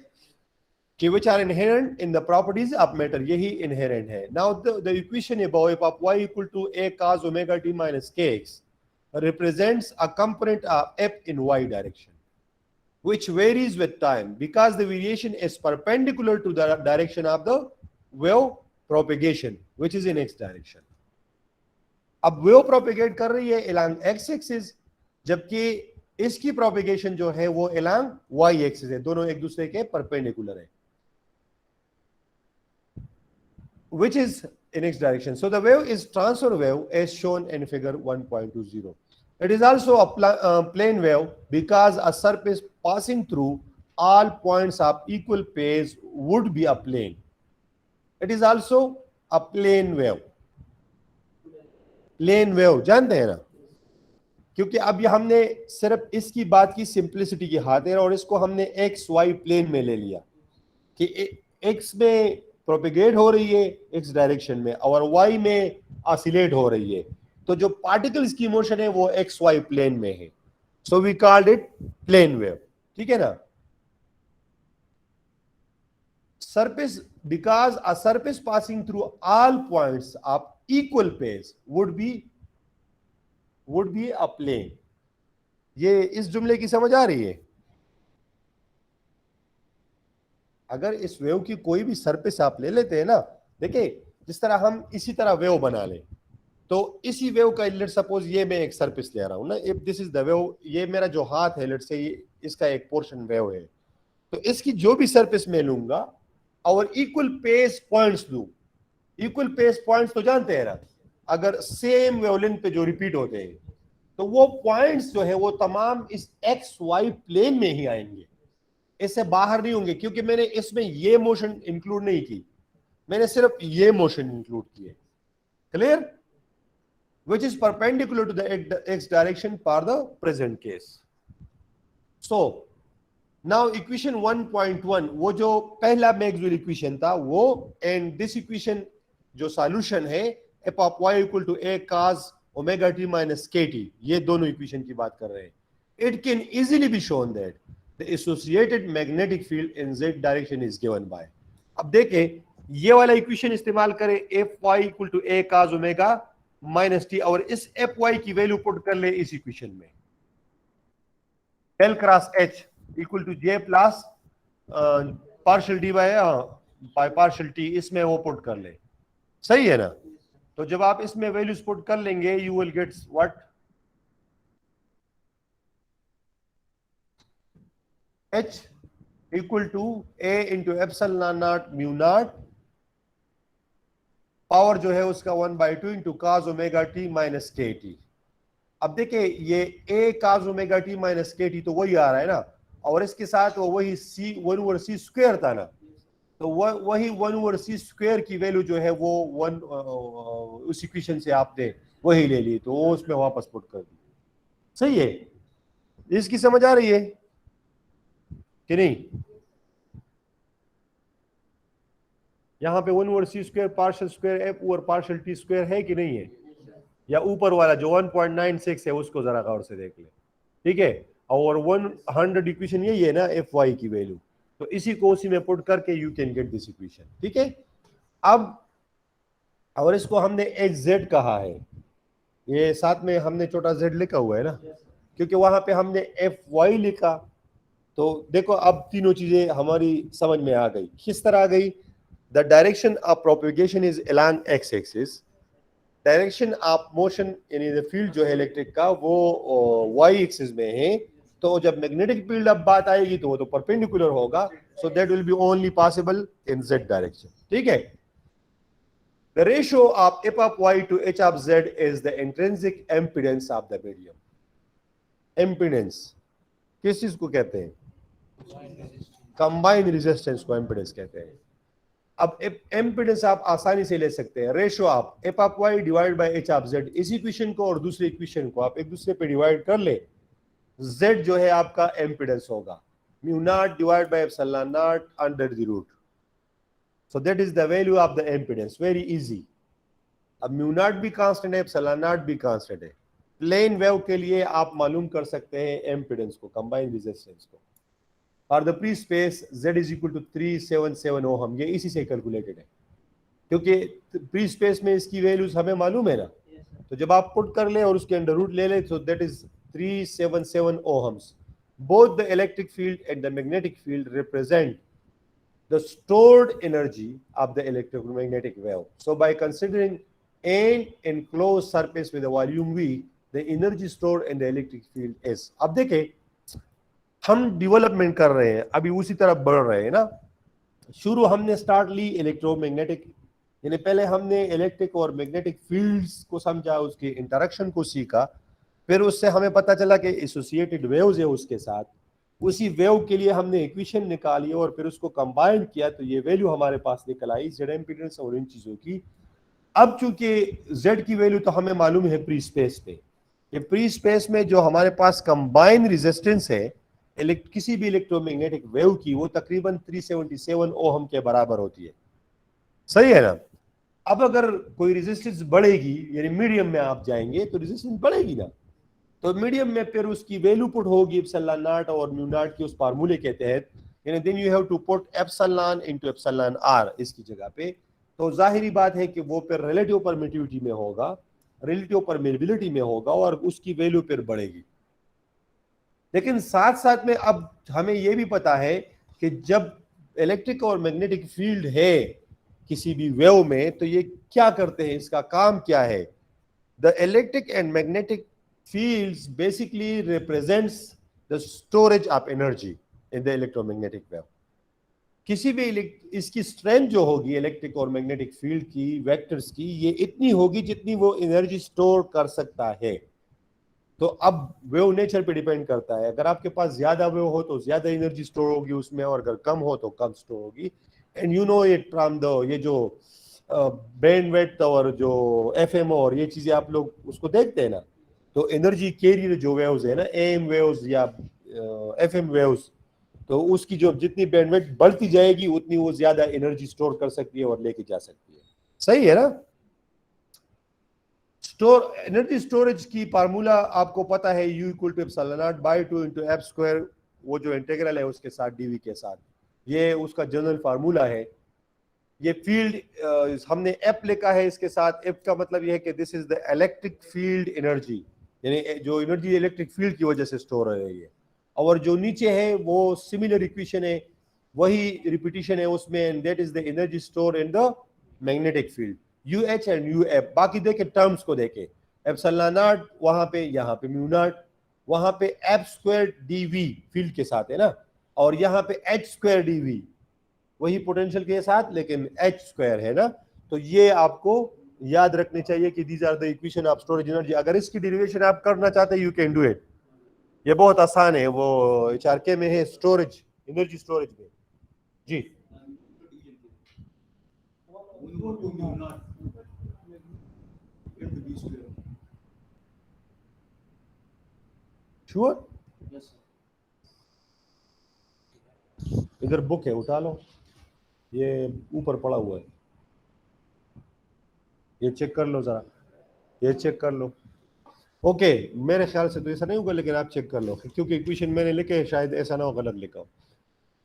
कि which are inherent in the properties of matter, यही inherent है। Now the equation above f of y equal to a cos omega t minus kx represents a component of f in y direction which varies with time because the variation is perpendicular to the direction of the wave propagation which is in x direction। अब wave propagate कर रही है along x axis, जबकि इसकी propagation जो है वो along y axis है, दोनों एक दूसरे के परपेंडिकुलर है, which is in x direction। So the wave is transfer wave as shown in figure 1.20। It is also a plane wave because a surface passing through all points of equal phase would be a plane। It is also a plane wave। Plane wave जानते हैं ना, क्योंकि अब ये हमने सिर्फ इसकी बात की सिंप्लिसिटी की खातिर, और इसको हमने एक्स वाई प्लेन में ले लिया कि एक्स में प्रोपेगेट हो रही है एक्स डायरेक्शन में और वाई में ऑसिलेट हो रही है, तो जो पार्टिकल्स की मोशन है वो एक्स वाई प्लेन में है। So we called it plane wave, ठीक है ना। Surface, because a surface passing through all points of equal phase would be a plane। ये इस जुमले की समझ आ रही है? अगर इस वेव की कोई भी सरफेस आप ले लेते हैं ना, देखिए जिस तरह हम इसी तरह वेव बना लें, तो इसी वेव का लेट सपोज ये मैं एक सरफेस ले रहा हूं ना, if this is the wave, ये मेरा जो हाथ है लेट से ये इसका एक पोर्शन वेव है, तो इसकी जो भी सरफेस मैं लूंगा और इक्वल पेस पॉइंट्स लूं, इक्वल पेस पॉइंट्स तो जानते हैं ना, अगर सेम वेवलेंथ पे जो रिपीट होते हैं तो वो पॉइंट्स जो है वो तमाम इस एक्स वाई प्लेन में ही आएंगे, इससे बाहर नहीं होंगे, क्योंकि मैंने इसमें ये मोशन इंक्लूड नहीं की, मैंने सिर्फ ये मोशन इंक्लूड किए। Clear? which is perpendicular to the x direction for the present case. So now equation 1.1 वो जो पहला मैक्सवेल इक्वेशन था वो, एंड दिस इक्वेशन जो सॉल्यूशन है f of y equal to a cos omega t minus kt, ये दोनों equation की बात कर रहे हैं। It can easily be shown that the associated magnetic field in z direction is given by, अब देखें ये वाला इक्वेशन इस्तेमाल करें, fy equal to a cos omega minus T, और इस एफ वाई की वैल्यू पुट कर ले इस इक्वेशन में, del cross H equal to J plus partial D by partial T, इसमें वो पुट कर ले, सही है ना? तो जब आप इसमें वैल्यूज पुट कर लेंगे you will get what, H equal to A into epsilon naught mu naught, power जो है उसका 1/2 into cos omega T minus K T. अब देखिए ये A cos omega T minus K T तो वही आ रहा है ना, और इसके साथ वो वही सी 1/c स्क्वायर था ना, तो वही 1/c स्क्वायर की वैल्यू जो है वो 1 उस इक्वेशन से आपने वही ले ली, तो वो उसमें वापस पुट कर दी। सही है? इसकी समझ आ रही है कि नहीं? यहाँ पे 1/c square partial square F over partial T square है कि नहीं है? या ऊपर वाला जो 1.96 है उसको जरा गौर से देख ले, ठीक है? और 100 इक्वेशन यही है ना एफ वाई की वैल्यू, तो इसी को उसी में पुट करके you can get this equation, ठीक है? अब और इसको हमने एक्स जेड कहा है, ये साथ में हमने छोटा जेड लिखा हुआ है ना, क्योंकि वहां पे हमने एफ वाई लिखा। तो देखो अब तीनों चीजें हमारी समझ में आ गई। किस तरह आ गई? The direction of propagation is along x-axis. Direction of motion यानी the field जो है इलेक्ट्रिक का वो y-axis में है, तो जब मैग्नेटिक फील्ड अब बात आएगी तो वो तो परपेंडिकुलर होगा, so that will be only possible in z direction, ठीक है? The ratio of f of y to h of z is the intrinsic impedance of the medium. Impedance किस चीज को कहते हैं? कंबाइंड रेजिस्टेंस को इम्पीडेंस कहते हैं। अब इम्पीडेंस आप आसानी से ले सकते हैं, रेशियो आप F of Y divide by H of Z, इस इक्वेशन को और दूसरे इक्वेशन को आप एक दूसरे पे डिवाइड कर ले, जेड जो है आपका इम्पीडेंस होगा mu naught divide by epsilon naught under the root, so that is the value of the impedance, very easy. अब म्यू नॉट भी कांस्टेंट है, एप्सिलॉन नॉट भी कांस्टेंट है, प्लेन वेव के लिए आप मालूम कर सकते हैं इम्पीडेंस को, कंबाइंड रेजिस्टेंस को। और the free space z is equal to 377 ohm, ये इसी से कैलकुलेटेड है, क्योंकि फ्री स्पेस में इसकी वैल्यूज हमें मालूम है ना, तो जब आप पुट कर ले और उसके अंडर रूट ले ले तो that is 377 ohms. Both the electric field and the magnetic field represent the stored energy of the electromagnetic wave. So by considering an enclosed surface with a volume V, the energy stored in the electric field is, अब देखें हम development कर रहे हैं, अभी उसी तरफ बढ़ रहे हैं ना। शुरू हमने स्टार्ट ली इलेक्ट्रोमैग्नेटिक, यानी पहले हमने इलेक्ट्रिक और मैग्नेटिक फील्ड्स को समझा, उसके इंटरेक्शन को सीखा, फिर उससे हमें पता चला कि एसोसिएटेड वेव्स है उसके साथ, उसी वेव के लिए हमने इक्वेशन निकाली और फिर उसको कंबाइन किया, तो ये वैल्यू हमारे पास निकल आई जेड इम्पीडेंस और इन चीजों की। अब चूंकि जेड की वैल्यू तो हमें मालूम है फ्री स्पेस पे, ये फ्री स्पेस में जो हमारे पास कंबाइन रेजिस्टेंस है किसी भी इलेक्ट्रोमैग्नेटिक वेव की, वो तकरीबन 377 ओहम के बराबर होती है, सही है ना? अब अगर कोई रेजिस्टेंस बढ़ेगी, यानी मीडियम में आप जाएंगे तो रेजिस्टेंस बढ़ेगी ना, तो मीडियम में फिर उसकी वैल्यू पुट होगी एप्सिलॉन नॉट और म्यू नॉट के उस फार्मूले के तहत, यानी then you have to put epsilon into epsilon r इसकी जगह पे, तो जाहिर बात है कि वो फिर रिलेटिव परमिटिविटी में होगा, रिलेटिव परमिटिविटी में होगा और उसकी वैल्यू फिर बढ़ेगी। लेकिन साथ साथ में अब हमें यह भी पता है कि जब इलेक्ट्रिक और मैग्नेटिक फील्ड है किसी भी वेव में, तो ये क्या करते हैं, इसका काम क्या है? The electric and magnetic fields basically represents the storage of energy in the electromagnetic wave. किसी भी इसकी स्ट्रेंथ जो होगी इलेक्ट्रिक और मैग्नेटिक फील्ड की, वेक्टर्स की, ये इतनी होगी जितनी वो एनर्जी स्टोर कर सकता है। तो अब वेव नेचर पे डिपेंड करता है, अगर आपके पास ज्यादा वेव हो तो ज्यादा एनर्जी स्टोर होगी उसमें, और अगर कम हो तो कम स्टोर होगी। And you know it from the ये जो बैंडविड्थ और जो एफएमओ और ये चीजें आप लोग उसको देखते हैं ना, तो एनर्जी कैरियर जो वेव्स है ना, एम वेव्स या एफएम वेव्स, तो उसकी जो जितनी बैंडविड्थ बढ़ती जाएगी उतनी वो ज्यादा एनर्जी स्टोर कर सकती है और लेके जा सकती है। सही है ना? स्टोर एनर्जी स्टोरेज की फार्मूला आपको पता है, U equal to epsilon naught by 2 into F square, वो जो इंटीग्रल है उसके साथ डीवी के साथ, ये उसका जनरल फार्मूला है। ये फील्ड हमने एफ लिखा है इसके साथ, एफ का मतलब यह है कि this is the electric field energy, यानी जो एनर्जी इलेक्ट्रिक फील्ड की वजह से स्टोर हो रही है। और जो नीचे है वो सिमिलर इक्वेशन है, वही रिपीटिशन है उसमें, and that is the energy store in the magnetic field, UH and UF। बाकी देखे टर्म्स को देखे, एप्सिलॉन नॉट वहां पे, यहाँ पे म्यू नॉट, वहां पे एफ स्क्वायर डीवी फील्ड के साथ है ना, और यहाँ पे एच स्क्वायर डीवी वही पोटेंशियल के साथ लेकिन एच स्क्वायर है ना। तो ये आपको याद रखने चाहिए कि these are the equation of storage energy. अगर इसकी डेरिवेशन आप करना चाहते हैं यू कैन डू इट, ये बहुत आसान है, वो HRK में है, स्टोरेज एनर्जी स्टोरेज में। जी श्योर, इधर बुक है उठा लो, ये ऊपर पड़ा हुआ है, ये चेक कर लो जरा, ये चेक कर लो। ओके मेरे ख्याल से तो ऐसा नहीं होगा, लेकिन आप चेक कर लो क्योंकि इक्वेशन मैंने लिखे शायद ऐसा ना हो गलत लिखा हो।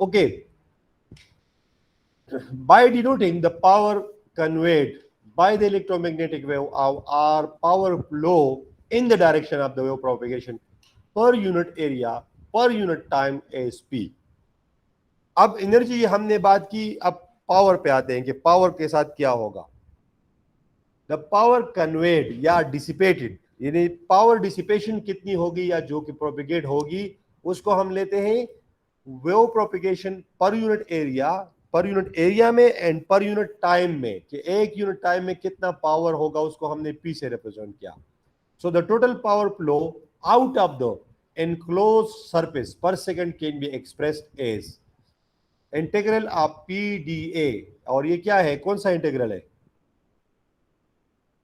Okay, by denoting the power conveyed by the electromagnetic wave or power flow in the direction of the wave propagation per unit area per unit time as P। अब एनर्जी हमने बात की, अब पावर पे आते हैं कि पावर के साथ क्या होगा। द पावर कन्वेड या डिसिपेटेड, यानी पावर डिसिपेशन कितनी होगी या जो कि प्रोपिगेट होगी, उसको हम लेते हैं वेव प्रोपिगेशन पर यूनिट एरिया, पर यूनिट एरिया में एंड पर यूनिट टाइम में, कि एक यूनिट टाइम में कितना पावर होगा उसको हमने पी से रिप्रेजेंट किया। So the total power flow out of the enclosed surface per second can be expressed as integral of PdA। और ये क्या है, कौन सा इंटीग्रल है?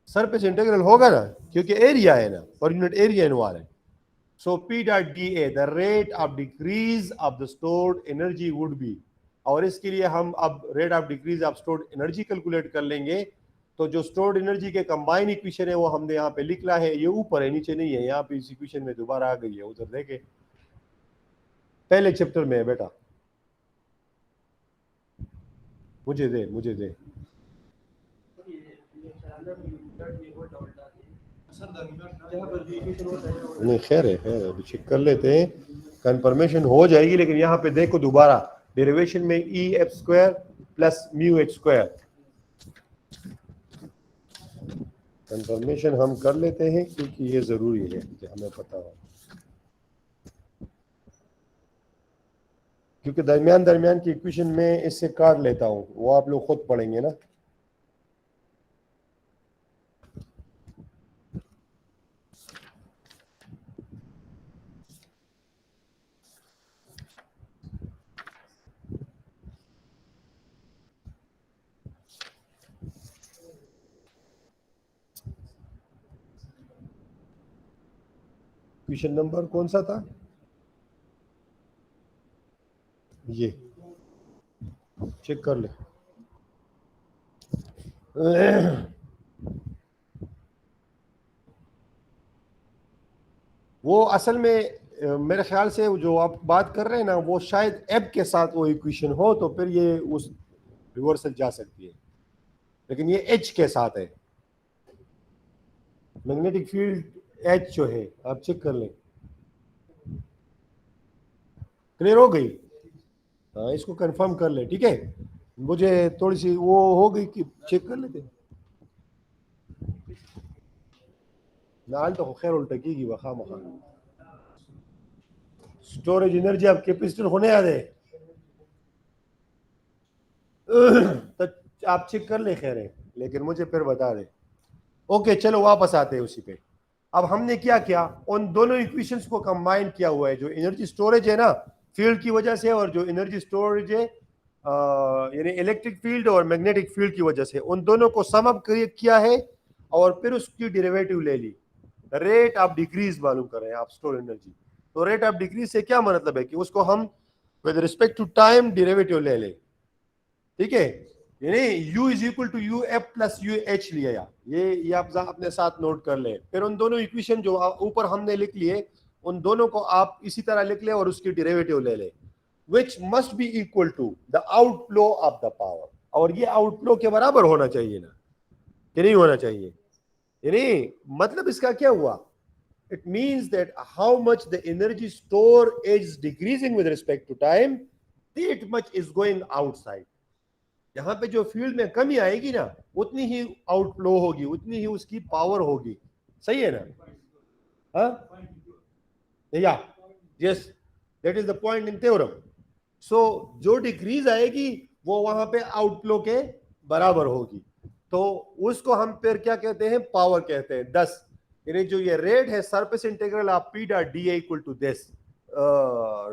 सरफेस इंटीग्रल होगा ना, क्योंकि एरिया है ना, पर यूनिट एरिया इन्वॉल्व है। सो P dot DA the rate of decrease of the stored energy would be, और इसके लिए हम अब rate of decrease of stored energy calculate कर लेंगे। तो जो स्टोर्ड एनर्जी के कंबाइन इक्वेशन है वो हमने यहाँ पे लिखना है, ये ऊपर है नीचे नहीं है, यहाँ पे इस इक्वेशन में दोबारा आ गई है, उधर देखे पहले चैप्टर में है बेटा, मुझे दे नहीं खैर है अभी चेक कर लेते हैं, कंफर्मेशन हो जाएगी। लेकिन यहाँ पे देखो दोबारा डेरिवेशन में EF square plus mu H square, confirmation हम कर लेते हैं क्योंकि ये जरूरी है कि हमें पता हो, क्योंकि दरमियान की इक्वेशन में इससे काट लेता हूँ, वो आप लोग खुद पढ़ेंगे ना। क्वेश्चन नंबर कौन सा था ये, चेक कर ले। वो असल में मेरे ख्याल से जो आप बात कर रहे हैं ना, वो शायद एब के साथ वो इक्वेशन हो तो फिर ये उस रिवर्सल जा सकती है, लेकिन ये एच के साथ है, मैग्नेटिक फील्ड एच जो है, आप चेक कर लें। क्लियर हो गई? हाँ, इसको कंफर्म कर ले, ठीक है। मुझे थोड़ी सी वो हो गई कि चेक कर लेते नाल तो खैर उल्टा की वखा मखा स्टोरेज एनर्जी आप कैपेसिटर होने आ रहे तो आप चेक कर ले खैर है, लेकिन मुझे फिर बता दे। ओके चलो वापस आते हैं उसी पे। अब हमने क्या किया, उन दोनों इक्वेशंस को कंबाइन किया हुआ है, जो एनर्जी स्टोरेज है ना फील्ड की वजह से, और जो एनर्जी स्टोरेज है यानी इलेक्ट्रिक फील्ड और मैग्नेटिक फील्ड की वजह से, उन दोनों को सम अप किया है और फिर उसकी डेरिवेटिव ले ली। रेट ऑफ डिक्रीज मालूम कर रहे हैं आप स्टोर एनर्जी। तो रेट ऑफ डिक्रीज से क्या मतलब है कि उसको हम with respect to time derivative ले लें, ठीक है। यानी u is equal to U F plus U H लिया, ये आप अपने साथ नोट कर ले। फिर उन दोनों इक्वेशन जो ऊपर हमने लिख लिए, उन दोनों को आप इसी तरह लिख ले और उसकी डेरिवेटिव ले ले, which must be equal to the outflow of the power। और ये आउटफ्लो के बराबर होना चाहिए ना, कि नहीं होना चाहिए। यानी मतलब इसका क्या हुआ, it means that how much the energy store is decreasing with respect to time, that much is going outside। यहाँ पे जो फील्ड में कमी आएगी ना, उतनी ही आउटफ्लो होगी, उतनी ही उसकी पावर होगी। सही है ना? हाँ या yes, that is the point in theorem. So जो डिक्रीज आएगी वो वहां पे आउटफ्लो के बराबर होगी, तो उसको हम फिर क्या कहते हैं, पावर कहते हैं। 10 यानी जो ये रेट है surface integral of P dot D equal to this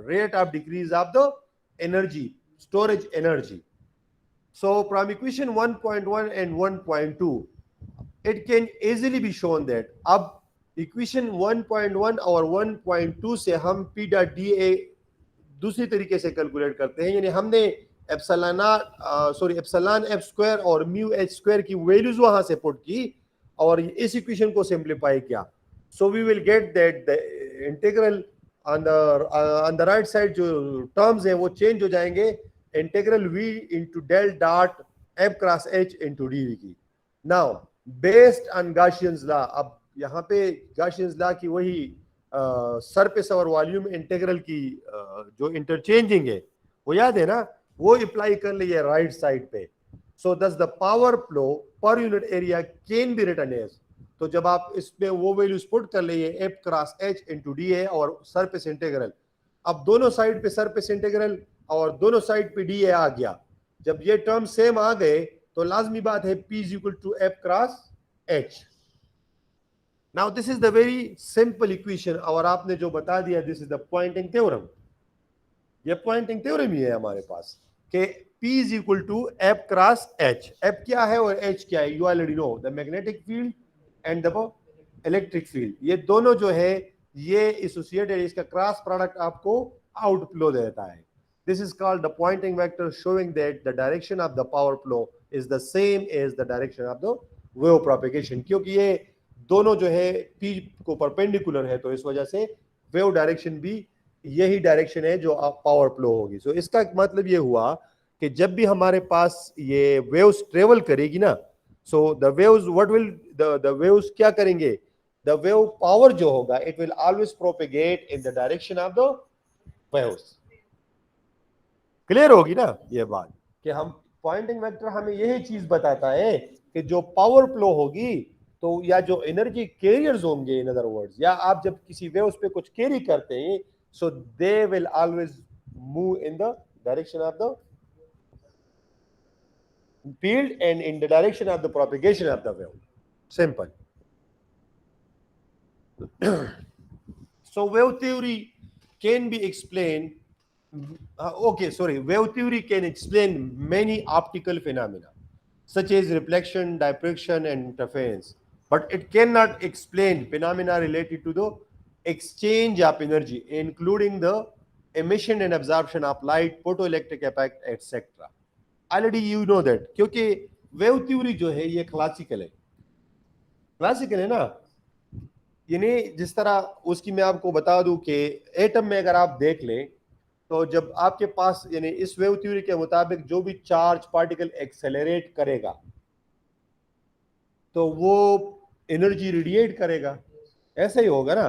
rate of decrease of the energy, storage energy. So from equation 1.1 and 1.2, it can easily be shown that अब equation 1.1 और 1.2 से हम P dot DA दूसरी तरीके से calculate करते हैं। यानी हमने एप्सिलॉन एफ स्क्वायर और म्यू एच स्क्वायर की वैल्यूज वहां से पुट की और इस इक्वेशन को सिंप्लीफाई किया। So we will get that the integral on the right side जो टर्म्स हैं वो चेंज हो जाएंगे, integral v into del dot F cross H into D की। Now based on Gaussians law, अब यहाँ पे गाशियंस लॉ की वही सरफेस और वॉल्यूम इंटीग्रल की जो इंटरचेंजिंग है वो याद है ना, वो अप्लाई कर लिए राइट साइड पे। So thus the power flow per unit area can be written as, तो जब आप इसमें वो वैल्यूज पुट कर लिए F cross H into D A और सरफेस इंटीग्रल, अब दोनों साइड पे सरफेस इंटीग्रल और दोनों साइड पे डी ए आ गया। जब ये टर्म सेम आ गए तो लाजमी बात है P is equal to F cross H. Now this is the very simple equation, और आपने जो बता दिया this is the Poynting theorem. ये पॉइंटिंग थ्योरम ही है हमारे पास कि P is equal to F cross H. F क्या है और एच क्या है, you already know, the magnetic field and the electric field. ये दोनों जो है ये एसोसिएटेड, इसका क्रॉस प्रोडक्ट आपको आउटफ्लो देता है। This is called the pointing vector, showing that the direction of the power flow is the same as the direction of the wave propagation। क्योंकि ये दोनों जो है P को परपेंडिकुलर है, तो इस वजह से वेव डायरेक्शन भी यही डायरेक्शन है जो पावर फ्लो होगी। सो इसका मतलब ये हुआ कि जब भी हमारे पास ये वेव्स ट्रेवल करेगी ना, so the waves what will the waves क्या करेंगे, द वेव पावर जो होगा it will always propagate in the direction of the waves. Clear होगी ना ये बात, कि हम पॉइंटिंग वेक्टर हमें यही चीज बताता है कि जो पावर फ्लो होगी तो या जो एनर्जी कैरियर्स होंगे, इन अदर वर्ड्स, या आप जब किसी वेव्स पे कुछ कैरी करते हैं so they will always move in the direction of the field and in the direction of the propagation of the wave. Simple. So wave theory can be explain wave theory can explain many optical phenomena such as reflection, diffraction and interference, but it cannot explain phenomena related to the exchange of energy including the emission and absorption of light, photoelectric effect etc। already you know that, क्योंकि wave theory जो है ये classical है ना। यानी जिस तरह उसकी मैं आपको बता दूं कि एटम में अगर आप देख लें तो जब आपके पास यानी इस वेव थ्योरी के मुताबिक जो भी चार्ज पार्टिकल एक्सेलरेट करेगा तो वो एनर्जी रेडिएट करेगा, ऐसा ही होगा ना।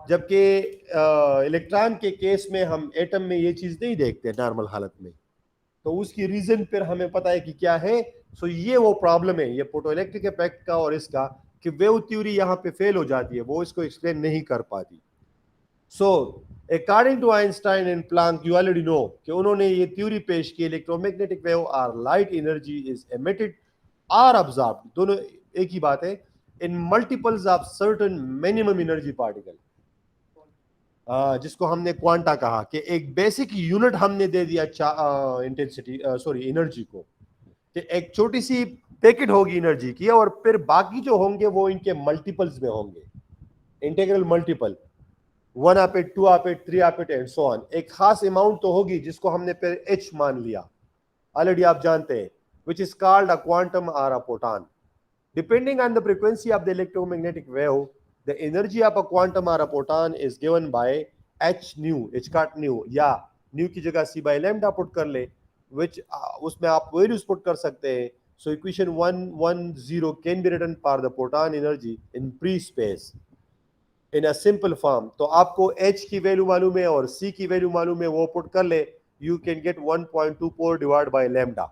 जबकि इलेक्ट्रॉन के केस में हम एटम में ये चीज नहीं देखते नॉर्मल हालत में। तो उसकी रीजन फिर हमें पता है कि क्या है। सो ये वो प्रॉब्लम है ये फोटोइलेक्ट्रिक इफेक्ट का और इसका, कि वेव थ्योरी यहाँ पे फेल हो जाती है, वो इसको एक्सप्लेन नहीं कर पाती। So according to Einstein and Planck, you already know कि उन्होंने ये थ्योरी पेश की, electromagnetic wave or light energy is emitted or observed, दोनों एक ही बात है, in multiples of certain minimum energy particle, जिसको हमने क्वांटा कहा, कि एक बेसिक यूनिट हमने दे दिया इंटेंसिटी सॉरी एनर्जी को, कि एक छोटी सी पैकेट होगी एनर्जी की और फिर बाकी जो होंगे वो इनके मल्टीपल्स में होंगे, इंटीग्रल मल्टीपल, 1 आप इट, 2 आप इट, 3 आप इट एंड सो ऑन। एक खास अमाउंट तो होगी जिसको हमने फिर h मान लिया, ऑलरेडी आप जानते हैं, which is called a quantum or a photon. Depending on the frequency of the electromagnetic wave, the energy of a quantum or a photon is given by h nu, h cot nu, या nu की जगह c by lambda put कर ले, which उसमें आप values put कर सकते हैं। So equation 110 can be written for the photon energy in free space in a simple form. तो आपको h की वैल्यू मालूम है और c की वैल्यू मालूम है, वो पुट कर ले, you can get 1.24 divided by lambda,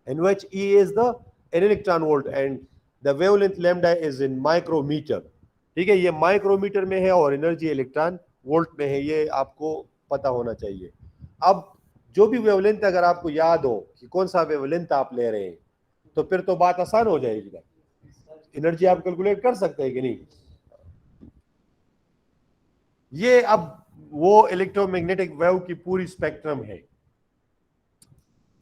in which E is the electron volt and the wavelength lambda is in micrometer। ठीक है, ये माइक्रोमीटर में है और एनर्जी इलेक्ट्रॉन वोल्ट में है, ये आपको पता होना चाहिए। अब जो भी वेवलेंथ अगर आपको याद हो कि कौन सा वेवलेंथ आप ले रहे हैं, तो फिर तो बात आसान हो जाएगी, एनर्जी आप कैलकुलेट कर सकते हैं कि नहीं। ये अब वो इलेक्ट्रोमैग्नेटिक वेव की पूरी स्पेक्ट्रम है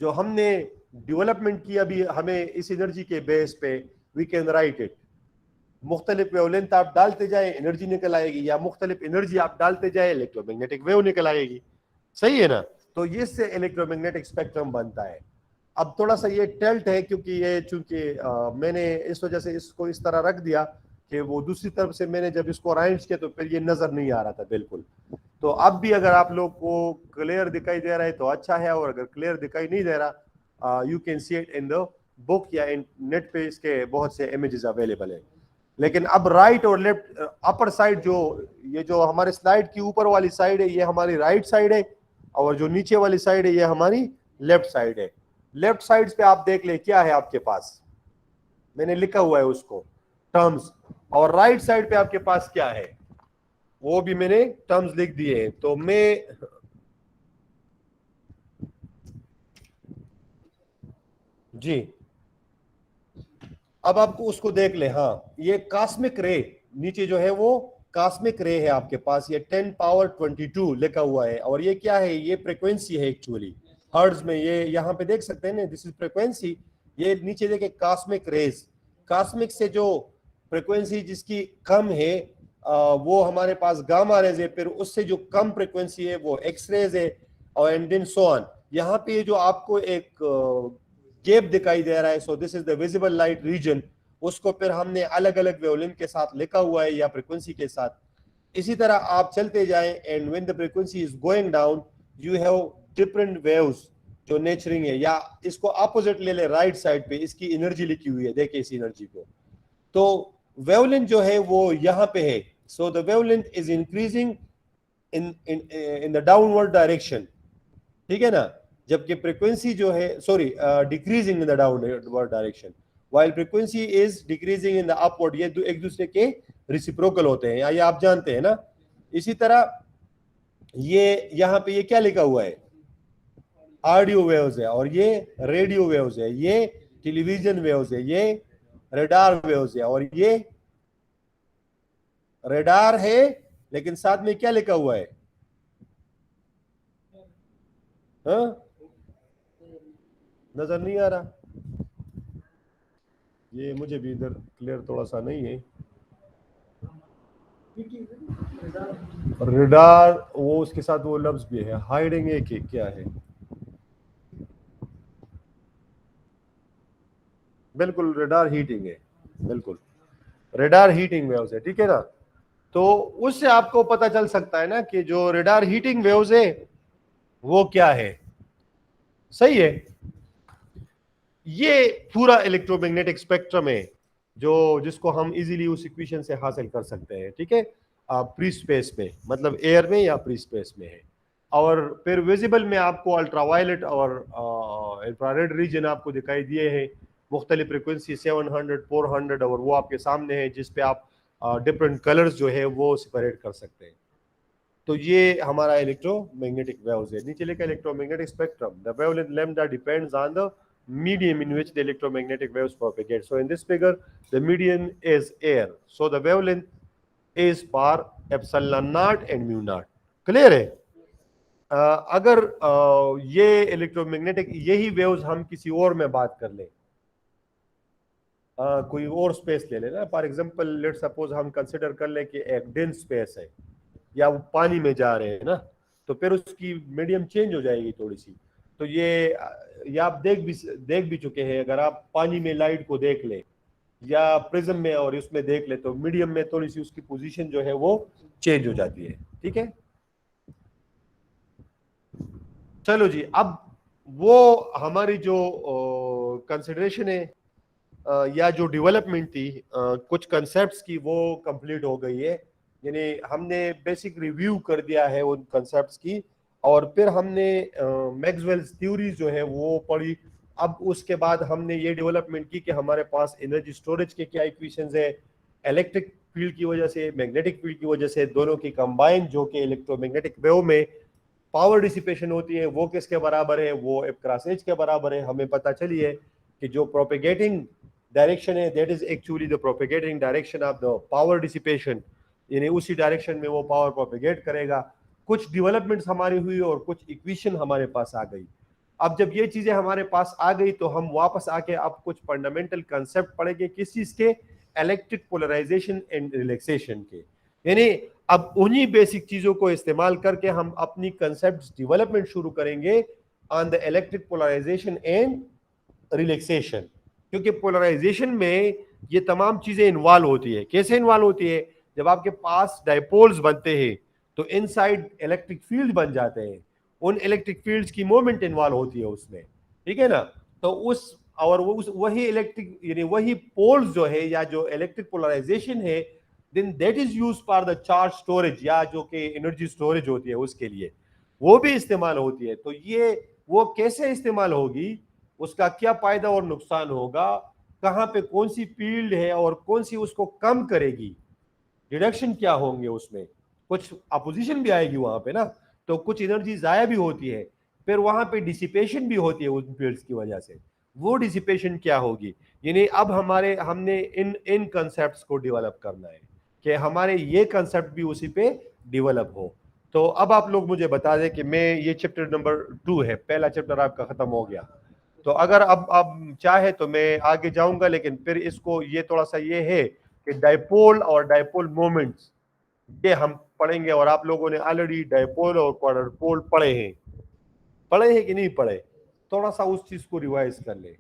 जो हमने डेवलपमेंट की। अभी हमें इस एनर्जी के बेस पे वी कैन राइट इट, मुख्तलिफ वेवलेंथ आप डालते जाए एनर्जी निकल आएगी, या मुख्तलिफ एनर्जी आप डालते जाए इलेक्ट्रोमैग्नेटिक वेव निकल आएगी, सही है ना। तो ये से इलेक्ट्रोमैग्नेटिक स्पेक्ट्रम बनता है। अब थोड़ा सा ये टेल्ट है क्योंकि ये चूंकि मैंने इस वजह से इसको इस तरह रख दिया कि वो दूसरी तरफ से मैंने जब इसको अरेंज किया तो फिर ये नजर नहीं आ रहा था बिल्कुल। तो अब भी अगर आप लोग को क्लियर दिखाई दे रहा है तो अच्छा है, और अगर क्लियर दिखाई नहीं दे रहा, you can see it in the book या इन नेट पे इसके बहुत से इमेजेस अवेलेबल है। लेकिन अब राइट और लेफ्ट अपर साइड, जो ये जो हमारे स्लाइड की ऊपर वाली साइड है ये हमारी राइट साइड है, और जो नीचे वाली साइड है ये हमारी लेफ्ट साइड है। लेफ्ट साइड पे आप देख ले क्या है आपके पास, मैंने लिखा हुआ है उसको टर्म्स, और राइट साइड पे आपके पास क्या है वो भी मैंने टर्म्स लिख दिए हैं। तो मैं जी अब आपको उसको देख ले। हाँ, ये कॉस्मिक रे नीचे जो है वो कॉस्मिक रे है आपके पास, ये 10 पावर 22 लिखा हुआ है, और ये क्या है, ये फ्रीक्वेंसी है एक्चुअली हर्ट्ज में, ये यहाँ पे देख सकते हैं ना, दिस इज फ्रीक्वेंसी। ये नीचे देखे कॉस्मिक रेज, कॉस्मिक से जो फ्रीक्वेंसी जिसकी कम है वो हमारे पास गामा रेज है, फिर उससे जो कम फ्रीक्वेंसी है वो एक्स रेज है, और एंड देन सो ऑन। यहाँ पे जो आपको एक गैप दिखाई दे रहा है, so this is the visible light region, उसको फिर हमने अलग अलग वेवलेंथ के साथ लिखा हुआ है या फ्रीक्वेंसी के साथ। इसी तरह आप चलते जाएं, and when the frequency is going down you have different waves जो नेचरिंग है, या इसको ऑपोजिट ले ले राइट साइड पे, इसकी एनर्जी लिखी हुई है, देखिए इस एनर्जी को। तो वेवलेंथ जो है वो यहाँ पे है, so the wavelength is increasing in the downward direction, ठीक है ना, जबकि फ्रीक्वेंसी जो है sorry decreasing in the downward direction, while frequency is decreasing in the upward. ये एक दूसरे के रेसिप्रोकल होते हैं, ये आप जानते हैं ना। इसी तरह ये यहाँ पे ये क्या लिखा हुआ है, ऑडियो वेव्स है, और ये रेडियो वेव्स है, ये टेलीविजन वेव्स है, ये रेडार वेव्स है, और ये रेडार है, लेकिन साथ में क्या लिखा हुआ है, हाँ नजर नहीं आ रहा, ये मुझे भी इधर क्लियर थोड़ा सा नहीं है। रेडार वो उसके साथ वो लफ्ज भी है, हाइडिंग एक ही क्या है, बिल्कुल रेडार हीटिंग है, बिल्कुल रेडार हीटिंग वेव्स है, ठीक है ना। तो उससे आपको पता चल सकता है ना कि जो रेडार हीटिंग वेव्स है वो क्या है, सही है। ये पूरा इलेक्ट्रोमैग्नेटिक स्पेक्ट्रम है जो जिसको हम इजीली उस इक्वेशन से हासिल कर सकते हैं, ठीक है। फ्री स्पेस में, मतलब एयर में या फ्री स्पेस में है। और फिर विजिबल में आपको अल्ट्रावायलेट और इंफ्रारेड रीजन आपको दिखाई दिए हैं, मुख्तलिफ फ्रिक्वेंसी 700 400, और वो आपके सामने है जिस पे आप डिफरेंट कलर्स जो है वो सेपरेट कर सकते हैं। तो ये हमारा इलेक्ट्रोमैग्नेटिक वेव्स है। नीचे लिखा electromagnetic spectrum, the wavelength lambda depends on the medium in which the electromagnetic waves propagate. So in this figure the medium is air, so the wavelength is bar epsilon naught and mu naught. Clear है? अगर ये electromagnetic यही waves हम किसी और में बात कर लें, कोई और स्पेस ले लेना, फॉर एग्जांपल लेट सपोज हम कंसिडर कर लें कि एक डेंस स्पेस है या वो पानी में जा रहे हैं ना, तो फिर उसकी मीडियम चेंज हो जाएगी थोड़ी सी। तो ये आप देख भी चुके हैं, अगर आप पानी में लाइट को देख ले या प्रिज्म में और उसमें देख ले तो मीडियम में थोड़ी सी उसकी पोजीशन जो है वो चेंज हो जाती है। ठीक है, चलो जी, अब वो हमारी जो कंसिडरेशन है या जो डेवलपमेंट थी कुछ कंसेप्ट्स की, वो कंप्लीट हो गई है। यानी हमने बेसिक रिव्यू कर दिया है उन कंसेप्ट्स की, और फिर हमने मैक्सवेल्स थ्योरीज जो है वो पढ़ी। अब उसके बाद हमने ये डेवलपमेंट की कि हमारे पास एनर्जी स्टोरेज के क्या इक्वेशंस है, इलेक्ट्रिक फील्ड की वजह से, मैग्नेटिक फील्ड की वजह से, दोनों की कंबाइन जो कि इलेक्ट्रोमैग्नेटिक वेव में पावर डिसिपेशन होती है वो किसके बराबर है, वो एफ क्रॉस एच के बराबर है। हमें पता चली है कि जो प्रोपेगेटिंग डायरेक्शन है that is actually the propagating direction of the power dissipation, यानी उसी डायरेक्शन में वो पावर प्रोपेगेट करेगा। कुछ डेवलपमेंट्स हमारी हुई और कुछ इक्वेशन हमारे पास आ गई। अब जब ये चीजें हमारे पास आ गई तो हम वापस आके अब कुछ फंडामेंटल कंसेप्ट पढ़ेंगे किस चीज के, इलेक्ट्रिक पोलराइजेशन एंड रिलैक्सेशन के। यानी अब उन्हीं बेसिक चीजों को इस्तेमाल करके हम अपनी कंसेप्ट डेवलपमेंट शुरू करेंगे on the electric polarization and relaxation, क्योंकि पोलराइजेशन में ये तमाम चीजें इन्वॉल्व होती है। कैसे इन्वॉल्व होती है? जब आपके पास डायपोल्स बनते हैं तो इनसाइड इलेक्ट्रिक फील्ड बन जाते हैं, उन इलेक्ट्रिक फील्ड्स की मूवमेंट इन्वॉल्व होती है उसमें। ठीक है ना? तो उस और वो वही इलेक्ट्रिक यानी वही पोल्स जो है या जो इलेक्ट्रिक पोलराइजेशन है then that is used for the charge storage, या जो कि एनर्जी स्टोरेज होती है उसके लिए वो भी इस्तेमाल होती है। तो ये वो कैसे इस्तेमाल होगी, उसका क्या फायदा और नुकसान होगा, कहां पे कौन सी फील्ड है और कौन सी उसको कम करेगी, डिडक्शन क्या होंगे, उसमें कुछ अपोजिशन भी आएगी वहां पे ना, तो कुछ एनर्जी जाया भी होती है, फिर वहां पे डिसिपेशन भी होती है उन फील्ड्स की वजह से, वो डिसिपेशन क्या होगी। यानी अब हमने इन कंसेप्ट्स को डेवलप करना है कि हमारे ये कंसेप्ट भी उसी पे डेवलप हो। तो अब आप लोग मुझे बता दें कि मैं ये चैप्टर नंबर 2 है, पहला चैप्टर आपका खत्म हो गया, तो अगर अब चाहे तो मैं आगे जाऊंगा, लेकिन फिर इसको ये थोड़ा सा ये है कि डायपोल और डायपोल मोमेंट्स ये हम पढ़ेंगे, और आप लोगों ने ऑलरेडी डायपोल और क्वाड्रपोल पढ़े हैं कि नहीं पढ़े? थोड़ा सा उस चीज को रिवाइज कर ले,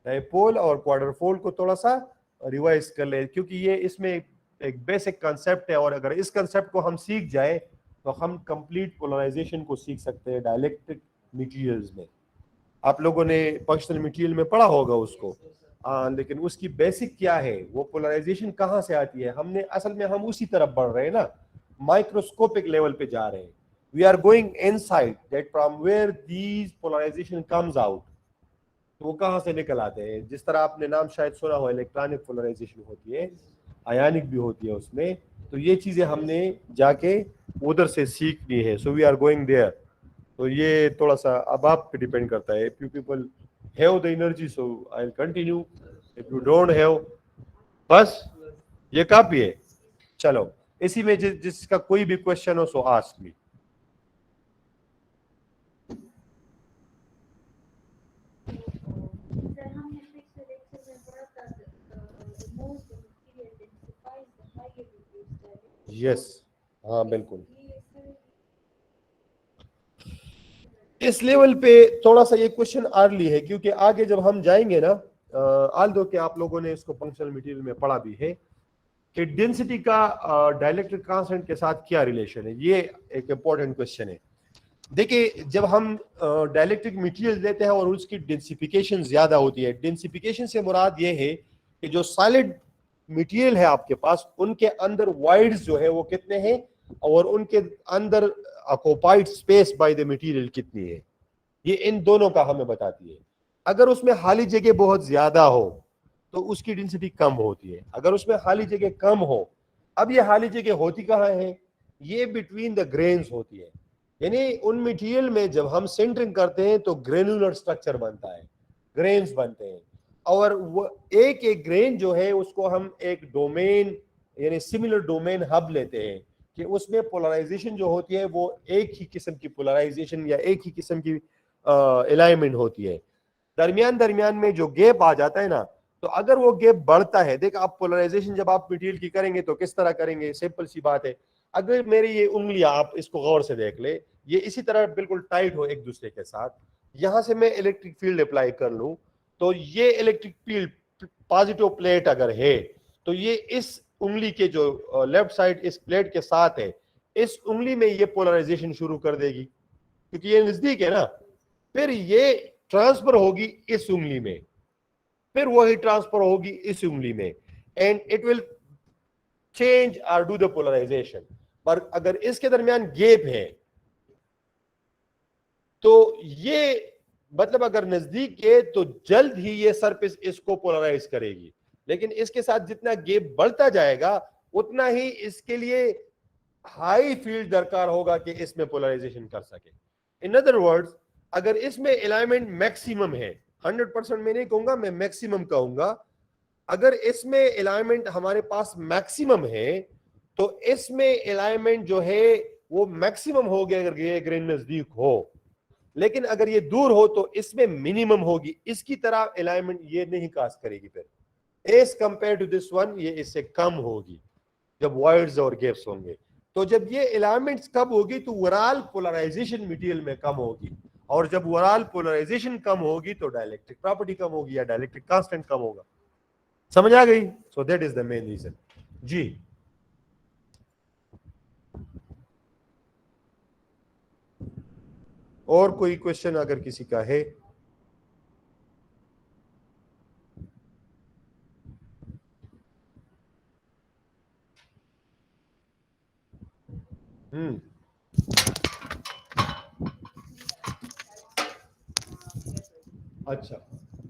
डायपोल और क्वाड्रपोल को थोड़ा सा रिवाइज कर ले, क्योंकि ये इसमें एक बेसिक कंसेप्ट है, और अगर इस कंसेप्ट को हम सीख जाए तो हम कंप्लीट पोलराइजेशन को सीख सकते हैं डाइलेक्ट्रिक मटेरियल्स में। आप लोगों ने फंक्शनल मटेरियल में पढ़ा होगा उसको, लेकिन उसकी बेसिक क्या है, वो पोलराइजेशन कहाँ से आती है, हमने असल में हम उसी तरफ बढ़ रहे हैं ना, माइक्रोस्कोपिक लेवल पे जा रहे हैं। We are going inside that from where these polarization comes out, तो वो कहाँ से निकल आते हैं। जिस तरह आपने नाम शायद सुना हो, इलेक्ट्रॉनिक पोलराइजेशन होती है, आयनिक भी होती है उसमें, तो ये चीजें हमने जाके उधर से सीखनी है। So we are going there. तो ये थोड़ा सा अब आप पे डिपेंड करता है, if you people have the energy so I will continue, if you don't have बस ये काफी है। चलो, इसी में जिसका कोई भी क्वेश्चन हो सो आस्क मी। यस, हाँ बिल्कुल। इस लेवल पे थोड़ा सा ये क्वेश्चन अर्ली है, क्योंकि आगे जब हम जाएंगे ना, आल्दो कि आप लोगों ने इसको फंक्शनल मटेरियल में पढ़ा भी है कि डेंसिटी का डाइलेक्ट्रिक कांस्टेंट के साथ क्या रिलेशन है। ये एक इंपॉर्टेंट क्वेश्चन है। देखिए, जब हम डाइलेक्ट्रिक मटेरियल लेते हैं और उसकी डेंसिफिकेशन ज्यादा होती है, डेंसिफिकेशन से मुराद ये है कि जो सॉलिड मटेरियल है आपके पास, उनके अंदर वाइड्स जो है वो कितने हैं और उनके अंदर occupied space by the material कितनी है, ये इन दोनों का हमें बताती है। अगर उसमें खाली जगह बहुत ज्यादा हो तो उसकी डेंसिटी कम होती है, अगर उसमें खाली जगह कम हो, अब ये खाली जगह होती कहाँ है, ये बिटवीन द ग्रेन्स होती है। यानी उन मटेरियल में जब हम सेंटरिंग करते हैं तो ग्रेनुलर स्ट्रक्चर बनता है, ग्रेन्स बनते हैं, और वो एक एक ग्रेन जो है उसको हम एक डोमेन यानी सिमिलर डोमेन हब लेते हैं कि उसमें पोलराइजेशन जो होती है वो एक ही किस्म की पोलराइजेशन या एक ही किस्म की अलाइनमेंट होती है। दरमियान दरमियान में जो गैप आ जाता है ना, तो अगर वो गैप बढ़ता है, देख आप पोलराइजेशन जब आप मटेरियल की करेंगे तो किस तरह करेंगे, सिंपल सी बात है, अगर मेरी ये उंगलियां आप इसको गौर से देख ले, ये इसी तरह बिल्कुल टाइट हो एक दूसरे के साथ, यहां से मैं इलेक्ट्रिक फील्ड अप्लाई कर लूं तो ये इलेक्ट्रिक फील्ड पॉजिटिव प्लेट अगर है तो ये इस उंगली के जो लेफ्ट साइड इस प्लेट के साथ है, इस उंगली में ये पोलराइजेशन शुरू कर देगी क्योंकि ये नजदीक है ना, फिर ये ट्रांसफर होगी इस उंगली में, फिर वही ट्रांसफर होगी इस उंगली में, एंड इट विल चेंज और डू द पोलराइजेशन। पर अगर इसके दरमियान गैप है तो ये मतलब अगर नजदीक है तो जल्द ही ये सरफेस इसको पोलराइज करेगी, लेकिन इसके साथ जितना गैप बढ़ता जाएगा उतना ही इसके लिए हाई फील्ड दरकार होगा कि इसमें पोलराइजेशन कर सके। इन अदर वर्ड्स, अगर इसमें अलाइनमेंट मैक्सिमम है, 100% मैं नहीं कहूंगा, मैं मैक्सिमम कहूंगा, अगर इसमें अलाइनमेंट हमारे पास मैक्सिमम है तो इसमें अलाइनमेंट जो है वो मैक्सिमम हो गया अगर ये ग्रेन नजदीक हो, लेकिन अगर ये दूर हो तो इसमें मिनिमम होगी, इसकी तरह अलाइनमेंट ये नहीं कास्ट करेगी, फिर as compare to this one ये इससे कम होगी जब वॉइड्स और गैप्स होंगे। तो जब ये अलाइनमेंट्स कम होगी तो ओवरऑल पोलराइजेशन मटेरियल में कम होगी, और जब ओवरऑल पोलराइजेशन कम होगी तो डाइलेक्ट्रिक प्रॉपर्टी कम होगी या डाइलेक्ट्रिक कांस्टेंट कम होगा। समझ आ गई? So that is the main reason. जी और कोई क्वेश्चन अगर किसी का है? अच्छा,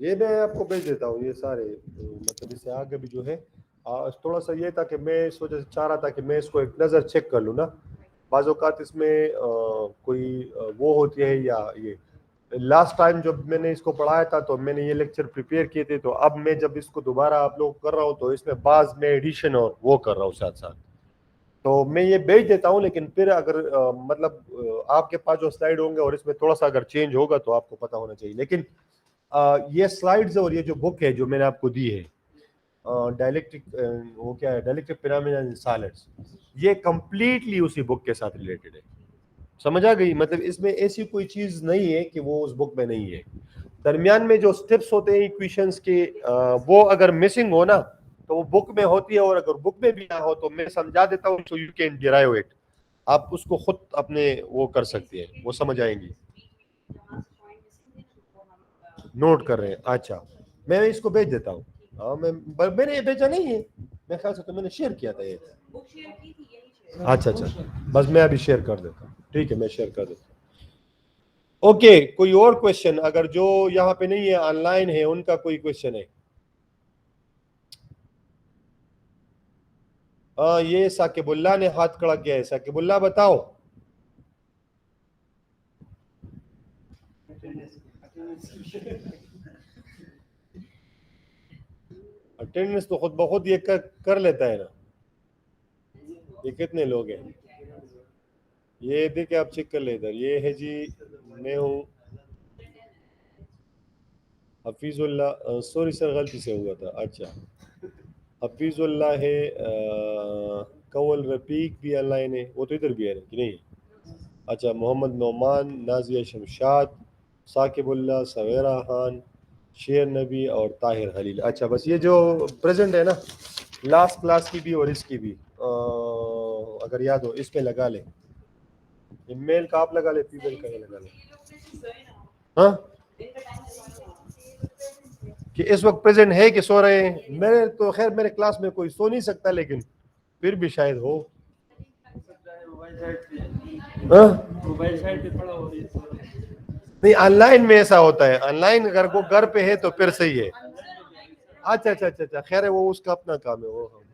ये मैं आपको भेज देता हूँ ये सारे, मतलब इससे आगे भी जो है थोड़ा सा ये था कि मैं सोचा चाह रहा था कि मैं इसको एक नज़र चेक कर लूँ ना, बाज़ औक़ात इसमें कोई वो होती है, या ये लास्ट टाइम जब मैंने इसको पढ़ाया था तो मैंने ये लेक्चर प्रिपेयर किए थे, तो अब मैं जब इसको दोबारा आप लोग कर रहा हूँ तो इसमें बाज़ में एडिशन और वो कर रहा हूँ साथ साथ, तो मैं ये भेज देता हूँ, लेकिन फिर अगर मतलब आपके पास जो स्लाइड होंगे और इसमें थोड़ा सा अगर चेंज होगा तो आपको पता होना चाहिए। लेकिन ये स्लाइड्स और ये जो बुक है जो मैंने आपको दी है डायलेक्ट्रिक, वो क्या है, डायलेक्ट्रिक फिनोमेना इन सॉलिड्स, ये कंप्लीटली उसी बुक के साथ रिलेटेड है। समझ आ गई? मतलब इसमें ऐसी कोई चीज नहीं है कि वो उस बुक में नहीं है। दरमियान में जो स्टेप्स होते हैं इक्वेशंस के, वो अगर मिसिंग हो ना तो वो बुक में होती है, और अगर बुक में भी ना हो तो मैं समझा देता हूँ, so you can derive it, आप उसको खुद अपने वो कर सकते हैं, वो समझ आएंगी। नोट कर रहे हैं? अच्छा, मैं इसको भेज देता हूँ। हाँ, मैंने ये भेजा नहीं है, मैं ख्याल से तो मैंने शेयर किया था ये। अच्छा अच्छा, बस मैं अभी शेयर कर देता हूँ। ठीक है, मैं शेयर कर देता हूँ। ओके, कोई और क्वेश्चन अगर जो यहाँ पे नहीं है, ऑनलाइन है, उनका कोई क्वेश्चन है? हाँ, ये साकिबुल्ला ने हाथ खड़ा किया है। साकिबुल्ला बताओ। अटेंडेंस तो खुद ब खुद ये कर लेता है ना। ये कितने लोग हैं? ये देखिए, आप चेक कर ले इधर, ये है जी, मैं हूँ हफीजुल्ला, सॉरी सर गलती से हुआ था। अच्छा, हफीजुल्ला है, कंवल रफीक भी ऑनलाइन है, वो तो इधर भी है कि नहीं? अच्छा, मोहम्मद नोमान, नाजिया शमशाद, साकिबुल्ला, सवेरा खान, शेर नबी और ताहिर खलील। अच्छा, बस ये जो प्रेजेंट है ना, लास्ट क्लास की भी और इसकी भी अगर याद हो इस पे लगा ले, मेल का आप लगा ले, फीमेल का ये लगा ले। हाँ, कि इस वक्त प्रेजेंट है कि सो रहे हैं। मेरे तो खैर मेरे क्लास में कोई सो नहीं सकता, लेकिन फिर भी शायद हो। हाँ? मोबाइल साइड पे पड़ा हो नहीं, ऑनलाइन में ऐसा होता है, ऑनलाइन अगर वो घर पे है तो फिर सही है। अच्छा अच्छा अच्छा अच्छा, खैर है, वो उसका अपना काम है वो।